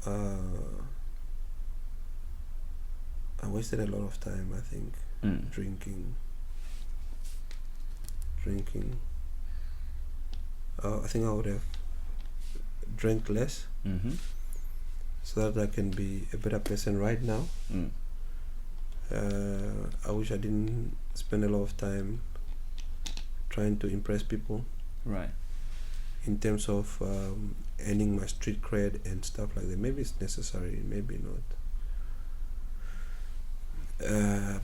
I wasted a lot of time, I think, drinking. I think I would have drank less, so that I can be a better person right now. I wish I didn't spend a lot of time trying to impress people. Right. In terms of earning my street cred and stuff like that. Maybe it's necessary, maybe not.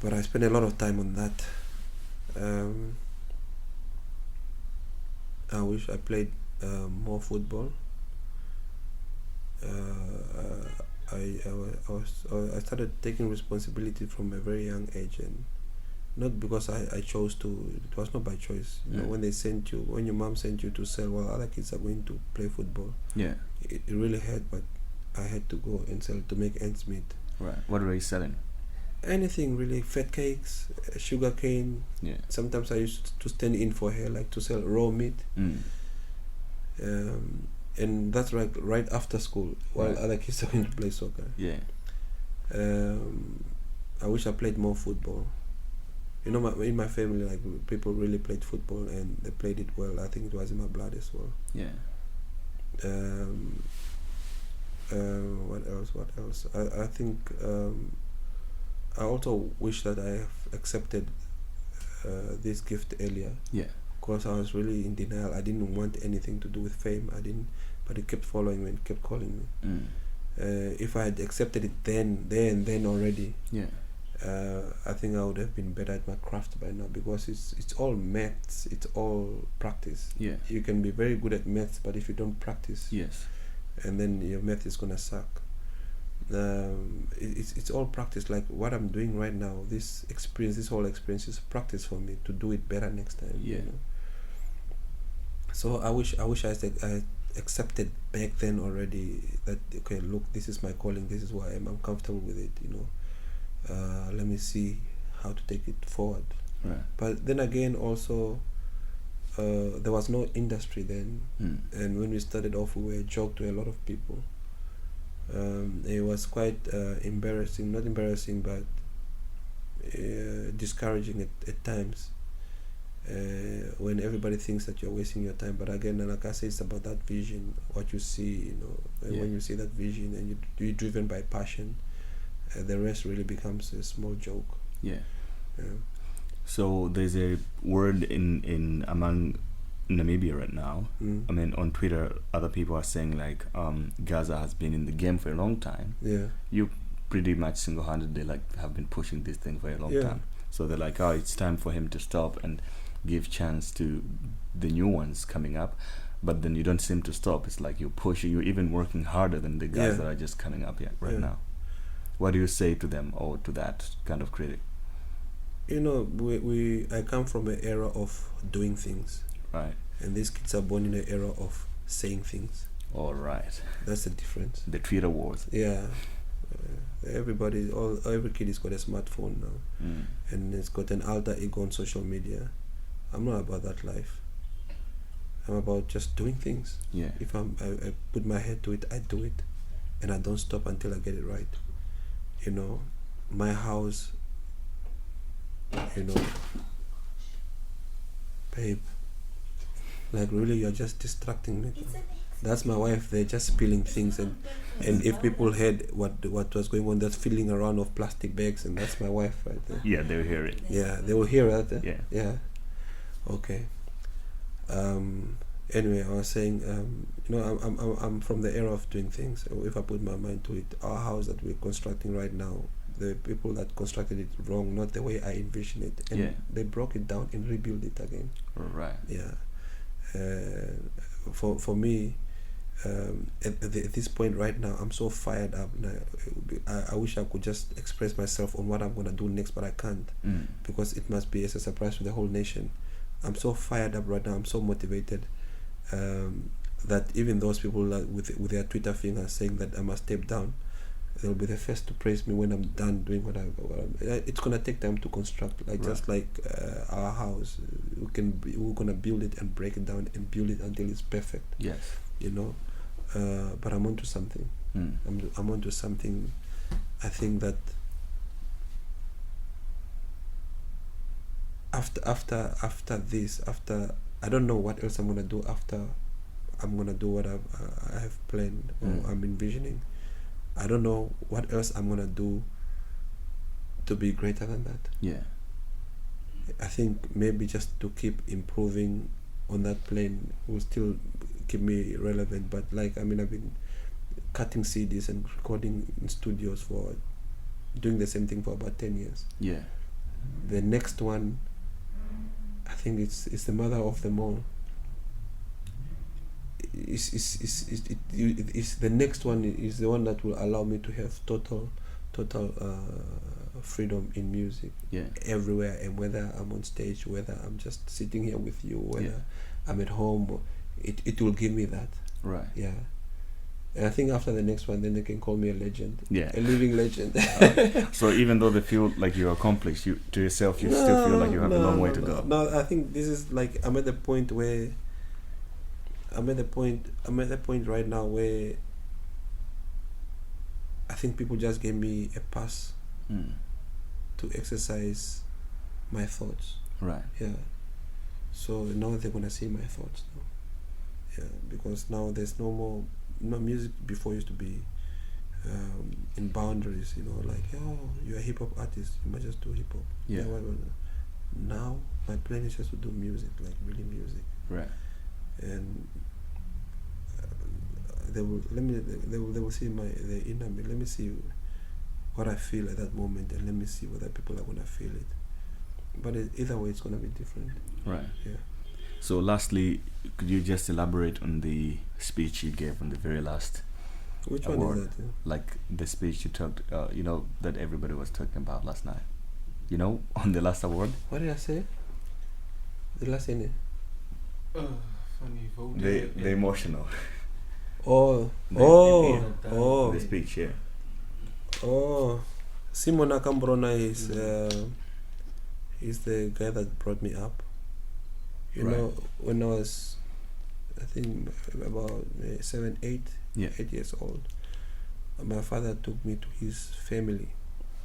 But I spend a lot of time on that. I wish I played more football. I started taking responsibility from a very young age, and not because I chose to. It was not by choice. You know, when your mom sent you to sell while other kids are going to play football. Yeah. It really hurt, but I had to go and sell to make ends meet. Right. What were you selling? Anything really, fat cakes, sugar cane. Yeah. Sometimes I used to stand in for her, like to sell raw meat. And that's right after school, while other kids are going to play soccer. Yeah. I wish I played more football. You know, in my family, like people really played football and they played it well. I think it was in my blood as well. Yeah. What else? I think I also wish that I have accepted this gift earlier. Yeah. Because I was really in denial. I didn't want anything to do with fame. I didn't, but it kept following me and kept calling me. If I had accepted it then already, yeah, I think I would have been better at my craft by now, because it's all maths, it's all practice. Yeah. You can be very good at maths, but if you don't practice, yes, and then your math is gonna suck. It's all practice. Like what I'm doing right now, this whole experience is practice for me to do it better next time. Yeah. You know? So I wish I accepted back then already that, okay, look, this is my calling, this is who I am, I'm comfortable with it, you know. Let me see how to take it forward. Right. But then again, also, there was no industry then, and when we started off, we were a joke to a lot of people. It was quite embarrassing, not embarrassing, but discouraging at times. When everybody thinks that you're wasting your time, but again, like I say, it's about that vision, what you see, you know. And when you see that vision and you're driven by passion, the rest really becomes a small joke. Yeah. Yeah. So there's a word in among Namibia right now. I mean, on Twitter, other people are saying like, Gaza has been in the game for a long time. Yeah. You pretty much single-handedly have been pushing this thing for a long time. So they're like, oh, it's time for him to stop and give chance to the new ones coming up. But then you don't seem to stop. It's like you're pushing, you're even working harder than the guys that are just coming up right now. What do you say to them, or to that kind of critic? You know, I come from an era of doing things. Right. And these kids are born in an era of saying things. All right. That's the difference. The Twitter wars. Yeah. Every kid has got a smartphone now, and it's got an alter ego on social media. I'm not about that life. I'm about just doing things. Yeah. If I put my head to it, I do it, and I don't stop until I get it right. You know, my house. You know, babe. Like really, you're just distracting me. That's my wife. They're just spilling things, and if people heard what was going on, that's filling around of plastic bags, and that's my wife right there. Yeah, they'll hear it. Yeah, they will hear that. Yeah. Yeah. Okay. Anyway, I was saying, you know, I'm from the era of doing things. If I put my mind to it, our house that we're constructing right now, the people that constructed it wrong, not the way I envisioned it, and they broke it down and rebuilt it again. Right. Yeah. For me, at this point right now, I'm so fired up. I wish I could just express myself on what I'm gonna do next, but I can't because it must be as a surprise to the whole nation. I'm so fired up right now. I'm so motivated that even those people with their Twitter fingers saying that I must step down, they'll be the first to praise me when I'm done doing what it's gonna take time to construct, just like our house. We're gonna build it and break it down and build it until it's perfect. Yes. But I'm onto something. I'm onto something. I think that after this, I don't know what else I'm gonna do after I'm gonna do what I have planned or I'm envisioning. I don't know what else I'm gonna do to be greater than that. Yeah. I think maybe just to keep improving on that plane will still keep me relevant. But I've been cutting CDs and recording in studios for doing the same thing for about 10 years. Yeah. The next one, I think it's the mother of them all. It's the next one is the one that will allow me to have total freedom in music. Yeah. Everywhere, and whether I'm on stage, whether I'm just sitting here with you, whether I'm at home, it will give me that. Right. Yeah. And I think after the next one, then they can call me a legend. Yeah. A living legend. So even though they feel like you're accomplished, you still feel like you have a long way to go. No, I think this is I'm at the point right now where I think people just gave me a pass to exercise my thoughts. Right. Yeah. So now they're gonna see my thoughts now. Yeah, because now there's no more. Music before used to be in boundaries. You're a hip hop artist, you must just do hip hop. Yeah. Now my plan is just to do music, really music. Right. And they will see the inner me. Let me see what I feel at that moment, and let me see whether people are gonna feel it. But either way, it's gonna be different. Right. Yeah. So lastly, could you just elaborate on the speech you gave on the very last Which award? one is that? Yeah? Like the speech you talked, that everybody was talking about last night. On the last award. What did I say? The last thing. Funny vote. The emotional. The speech, yeah. Simon Akambrona is the guy that brought me up. When I was, I think about 8 years old, my father took me to his family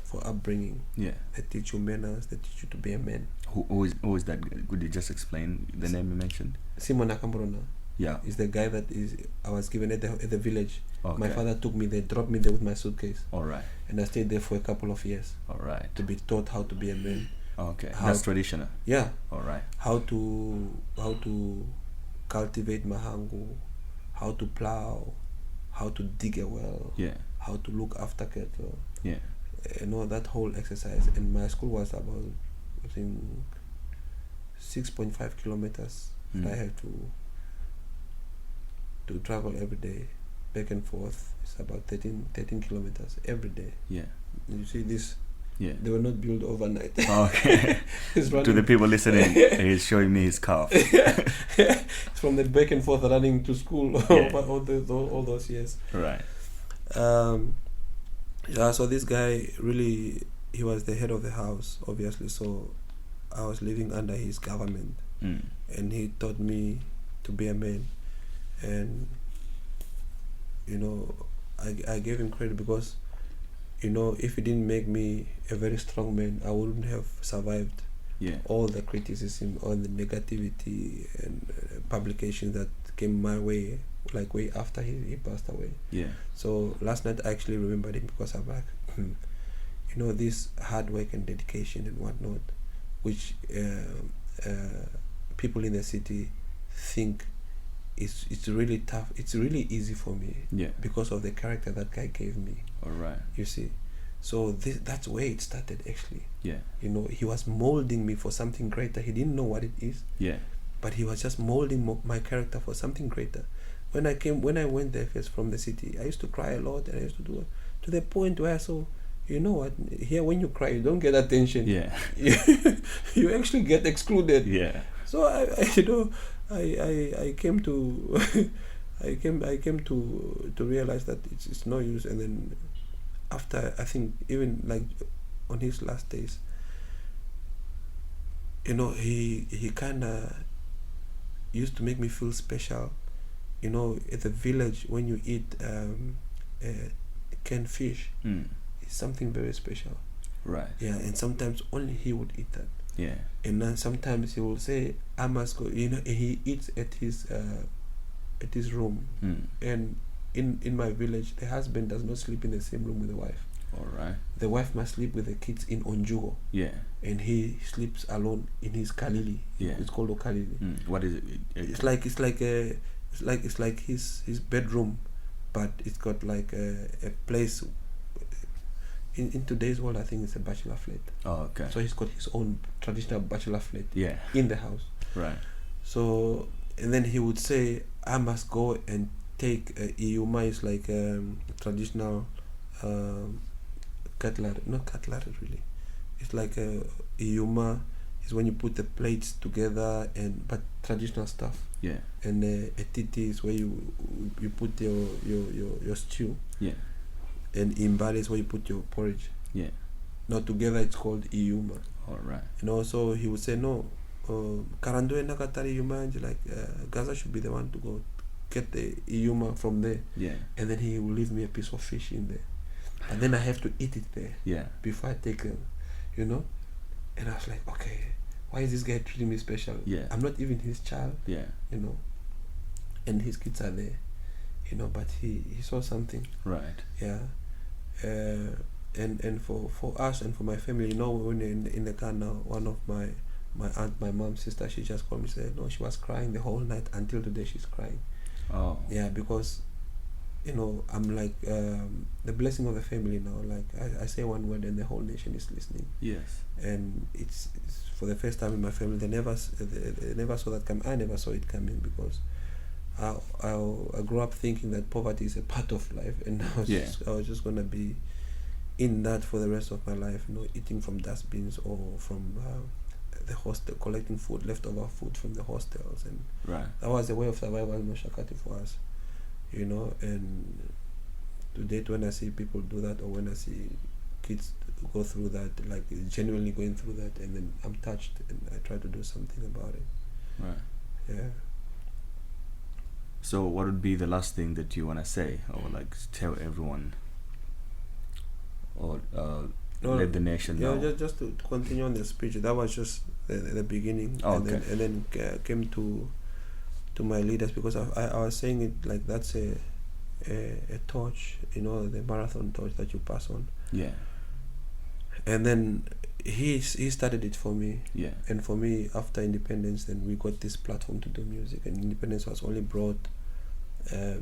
for upbringing. Yeah. They teach you manners, they teach you to be a man. Who is that? Could you just explain the name you mentioned? Simon Akambrona. Yeah. Is the guy that I was given at the village. Okay. My father took me there, dropped me there with my suitcase. All right. And I stayed there for a couple of years. All right. To be taught how to be a man. Okay. That's traditional. Yeah. All right. How to cultivate mahangu, how to plow, how to dig a well. Yeah. How to look after cattle. Yeah. That whole exercise. And my school was about, I think, 6.5 kilometers. I had to travel every day, back and forth. It's about 13 kilometers every day. Yeah. You see this? Yeah. They were not built overnight. Okay. To the people listening, he's showing me his calf. It's from the back and forth running to school all those years. Right. So this guy really, he was the head of the house, obviously. So I was living under his government, and he taught me to be a man. And I gave him credit because if he didn't make me a very strong man, I wouldn't have survived all the criticism, all the negativity and publications that came my way, way after he passed away. Yeah. So last night I actually remembered him because I'm like, this hard work and dedication and whatnot, which people in the city think it's really tough. It's really easy for me because of the character that guy gave me. All right. You see, so that's where it started actually. Yeah. He was molding me for something greater. He didn't know what it is. Yeah. but he was just molding my character for something greater. When I went there first from the city, I used to cry a lot, and I used to do it to the point where I saw, you know what, here when you cry, you don't get attention. Yeah. You actually get excluded. Yeah. So I came to I came to realize that it's no use. And then after, I think even like on his last days, he kind of used to make me feel special. At the village, when you eat canned fish, it's something very special. Right. Yeah, and sometimes only he would eat that. Yeah. And then sometimes he will say, I must go. And he eats at his room. And in my village, the husband does not sleep in the same room with the wife. All right. The wife must sleep with the kids in Onjugo. Yeah. And he sleeps alone in his kalili. Yeah. It's called a kalili. What is it? It's like his bedroom, but it's got like a place. In today's world, I think it's a bachelor flat. Oh, okay. So he's got his own traditional bachelor flat. Yeah. In the house. Right. So, and then he would say, I must go and take Iyuma. Is like traditional cutlery. Not cutlery really. It's like Iyuma is when you put the plates together, but traditional stuff. Yeah. And a titi is where you put your stew. Yeah. And imbali is where you put your porridge. Yeah. Now together it's called Iyuma. All right. So he would say, no, Karando and Nakatari Iyuma, like Gaza should be the one to go get the Iyuma from there. Yeah. And then he will leave me a piece of fish in there. And then I have to eat it there. Yeah. Before I take them, And I was like, okay, why is this guy treating me special? Yeah. I'm not even his child. Yeah. And his kids are there. But he saw something. Right. Yeah. And for us and for my family, when in the car now, one of my aunt, my mom's sister, she just called me and said, no, she was crying the whole night until today she's crying. Oh. Yeah, because I'm like the blessing of the family now. Like I say one word and the whole nation is listening. Yes. And it's for the first time in my family. They never saw that coming. I never saw it coming because I grew up thinking that poverty is a part of life, and I was just gonna be in that for the rest of my life. Eating from dustbins or from the hostel, collecting leftover food from the hostels, and right. That was the way of survival in Shakati for us. And to date, when I see people do that, or when I see kids go through that, like genuinely going through that, and then I'm touched and I try to do something about it. Right. Yeah. So what would be the last thing that you want to say, or like tell everyone, or let the nation know? Yeah, just to continue on the speech. That was just the beginning. Oh, and okay. Then came to my leaders, because I was saying it like that's a torch, the marathon torch that you pass on. Yeah. And then he started it for me. Yeah. And for me, after independence, then we got this platform to do music. And independence was only brought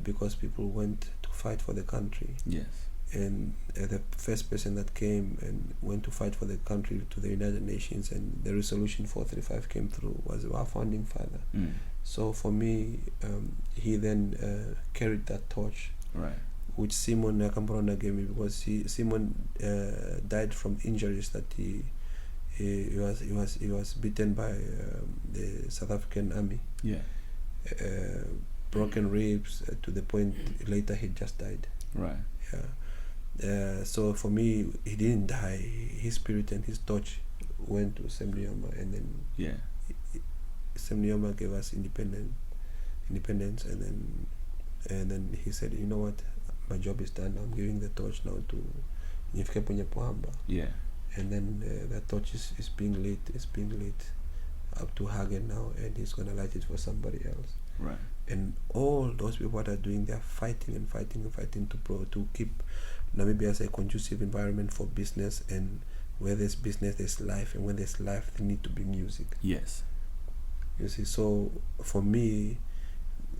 because people went to fight for the country. Yes. And the first person that came and went to fight for the country to the United Nations, and the resolution 435 came through, was our founding father. So for me, he then carried that torch, right, which Simon Nakambrona gave me, because Simon died from injuries that he was beaten by the South African army. Yeah. Broken ribs to the point later he just died. Right. Yeah. So for me, he didn't die. His spirit and his torch went to Semnioma, and then Semnioma gave us independence, and then he said, you know what, my job is done. I'm giving the torch now to Nifke Punyapuhamba. Yeah. And then that torch is being lit. It's being lit up to Hagen now, and he's gonna light it for somebody else. Right. And all those people that are doing, they're fighting to keep Namibia as a conducive environment for business, and where there's business, there's life, and when there's life, there need to be music. Yes. You see, so for me,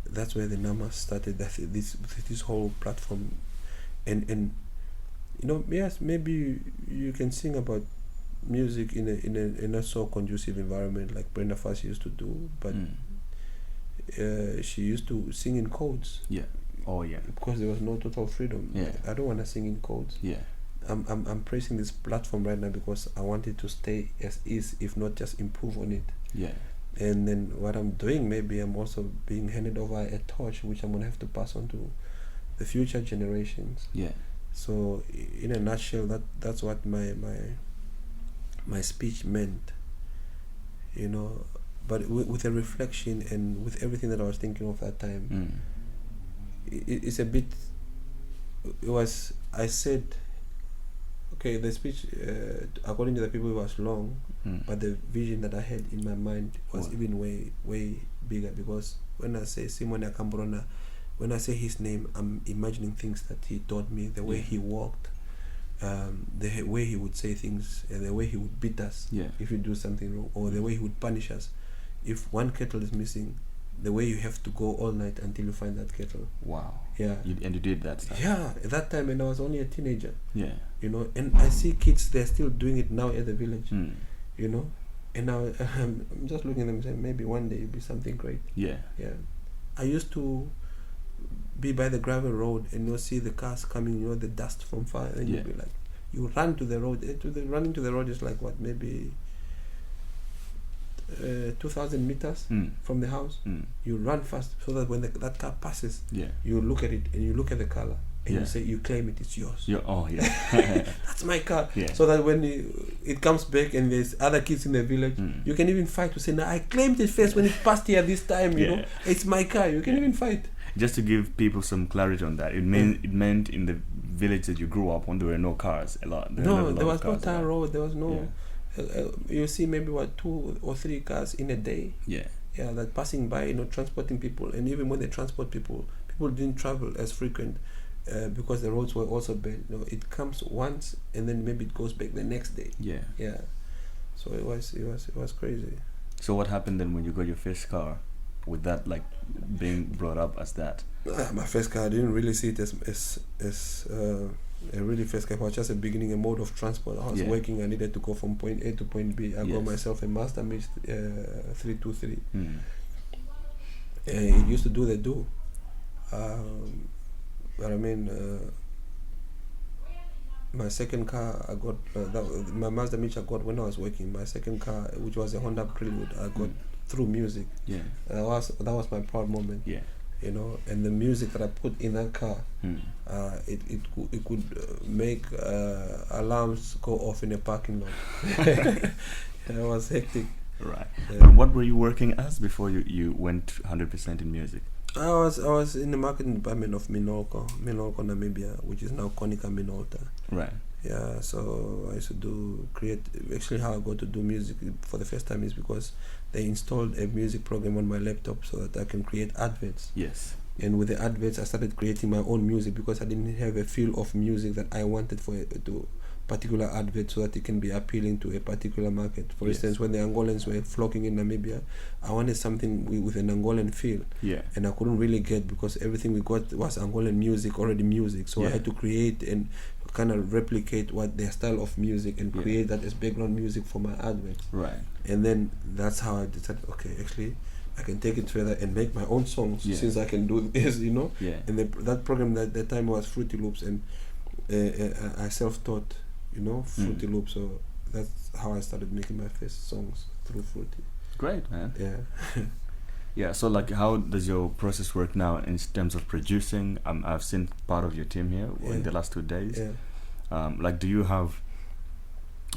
that's where the Nama started. That this whole platform, and yes, maybe you can sing about music in a not so conducive environment like Brenda Fassie used to do, but she used to sing in codes. Yeah. Oh yeah. Because there was no total freedom. Yeah. I don't want to sing in codes. Yeah. I'm praising this platform right now because I want it to stay as is, if not just improve on it. Yeah. And then what I'm doing, maybe I'm also being handed over a torch which I'm gonna have to pass on to the future generations. Yeah. So in a nutshell, that's what my speech meant, you know. But with a reflection and with everything that I was thinking of that time, it's a bit. It was. I said, okay, the speech, according to the people, it was long, but the vision that I had in my mind was even way bigger, because when I say Simon Akambrona, when I say his name, I'm imagining things that he taught me, the way he walked, the way he would say things, and the way he would beat us if you do something wrong, or the way he would punish us. If one kettle is missing, the way you have to go all night until you find that kettle. Wow. Yeah. And you did that stuff. Yeah, at that time, and I was only a teenager. Yeah. You know, and I see kids, they're still doing it now at the village. You know, and now I'm just looking at them and saying, maybe one day it'll be something great. Yeah. Yeah. I used to be by the gravel road and you'll see the cars coming, you know, the dust from fire, and you'll be like, you run to the road. Running to the road is like what, maybe 2,000 meters from the house. You run fast so that when that car passes, you look at it and you look at the color and you say, you claim it, it's yours. That's my car. So that when it comes back and there's other kids in the village, you can even fight to say, no, I claimed it first when it passed here this time, you know, it's my car. You can even fight. Just to give people some clarity on that, it meant in the village that you grew up on, there were no cars a lot. There was no tar road. There was no. You see maybe 2 or 3 cars in a day. Yeah, that passing by, you know, transporting people. And even when they transport people didn't travel as frequent because the roads were also bad. You know, it comes once and then maybe it goes back the next day. Yeah. So it was crazy. So what happened then when you got your first car? With that, like, being brought up as that? My first car, I didn't really see it as a really first car. It was just a beginning, a mode of transport. I was working, I needed to go from point A to point B. I got myself a Mazda Mix 323. It used to do the do. But I mean, my second car I got, my Mazda Mix I got when I was working. My second car, which was a Honda Prelude, I got through music. That was my proud moment. You know, and the music that I put in that car, it could make alarms go off in a parking lot. It was hectic. Right. What were you working as before you went 100% in music? I was in the marketing department of Minolco, Namibia, which is now Konica Minolta. Right. Yeah, so I used to actually how I got to do music for the first time is because they installed a music program on my laptop so that I can create adverts. Yes. And with the adverts, I started creating my own music because I didn't have a feel of music that I wanted for to particular advert so that it can be appealing to a particular market. For instance, when the Angolans were flocking in Namibia, I wanted something with an Angolan feel. Yeah. And I couldn't really get because everything we got was Angolan music, already music. So I had to create and kind of replicate what their style of music and create that as background music for my advert. Right. And then that's how I decided, okay, actually I can take it further and make my own songs since I can do this, you know. Yeah. And that program at that time was Fruity Loops, and I self-taught, you know, Fruity Loops. So that's how I started making my first songs through Fruity. Great, man. Yeah. Yeah, so like how does your process work now in terms of producing? I've seen part of your team here in the last 2 days. Yeah. Like, do you have,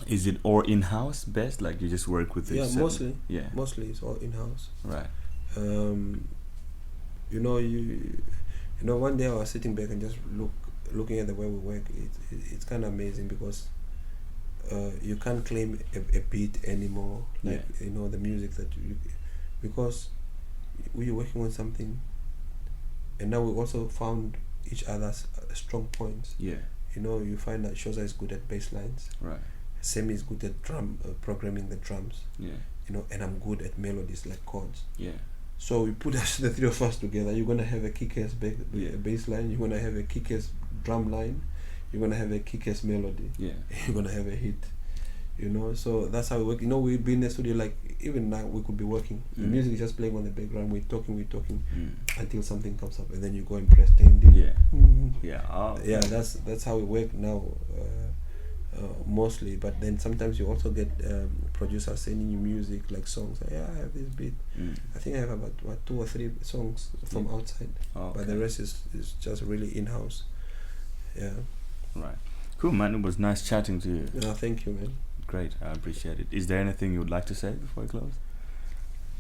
is it all in-house best? Like you just work with it? Yeah, mostly. Yeah. Mostly it's all in-house. Right. You know, one day I was sitting back and just looking at the way we work. It's kind of amazing because you can't claim a beat anymore. Like, you know, the music that you, because we were working on something, and now we also found each other's strong points. Yeah. You know, you find that Shoza is good at bass lines. Right. Semi is good at drum programming the drums. Yeah. You know, and I'm good at melodies like chords. Yeah. So we put the three of us together. You're gonna have a kick-ass bass line. You're gonna have a kick-ass drum line. You're gonna have a kick-ass melody. Yeah. You're gonna have a hit. You know, so that's how we work. You know, we'd be in the studio, like, even now we could be working. The music is just playing on the background. We're talking until something comes up, and then you go and press ding ding. Yeah. That's how we work now, mostly. But then sometimes you also get producers sending you music, like songs. Like, I have this beat. I think I have about 2 or 3 songs from outside, but the rest is just really in house. Yeah. Right. Cool, man. It was nice chatting to you. No, thank you, man. Great, I appreciate it. Is there anything you would like to say before we close?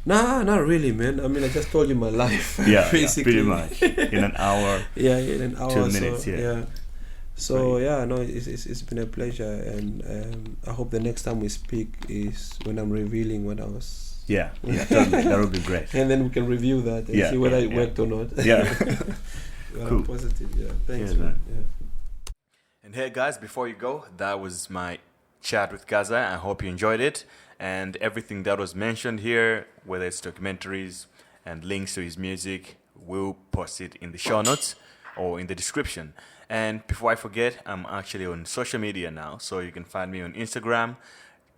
Nah, not really, man. I mean, I just told you my life. Yeah, basically. pretty much. In an hour. Yeah, in an hour. 2 minutes. So, yeah. So yeah, no, it's been a pleasure, and I hope the next time we speak is when I'm revealing what I was. Yeah, totally. That would be great. And then we can review that and see whether it worked or not. Yeah. Cool. Positive. Yeah. Thanks, Yeah, man. Yeah. And hey, guys, before you go, that was my chat with Gaza. I hope you enjoyed it, and everything that was mentioned here, whether it's documentaries and links to his music, we'll post it in the show notes or in the description. And before I forget, I'm actually on social media now, so you can find me on Instagram,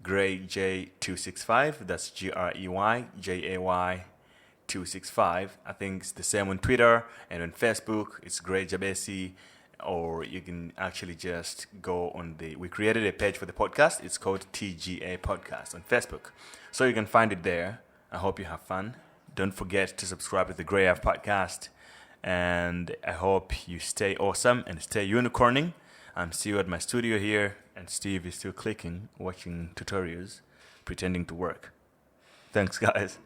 GreyJ265. That's GreyJay265. I think it's the same on Twitter, and on Facebook it's Grey Jabesi. Or you can actually just go on we created a page for the podcast. It's called TGA Podcast on Facebook. So you can find it there. I hope you have fun. Don't forget to subscribe to the Grey Ave Podcast. And I hope you stay awesome and stay unicorning. I'm Steve at my studio here, and Steve is still clicking, watching tutorials, pretending to work. Thanks, guys.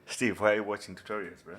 Steve, why are you watching tutorials, bro?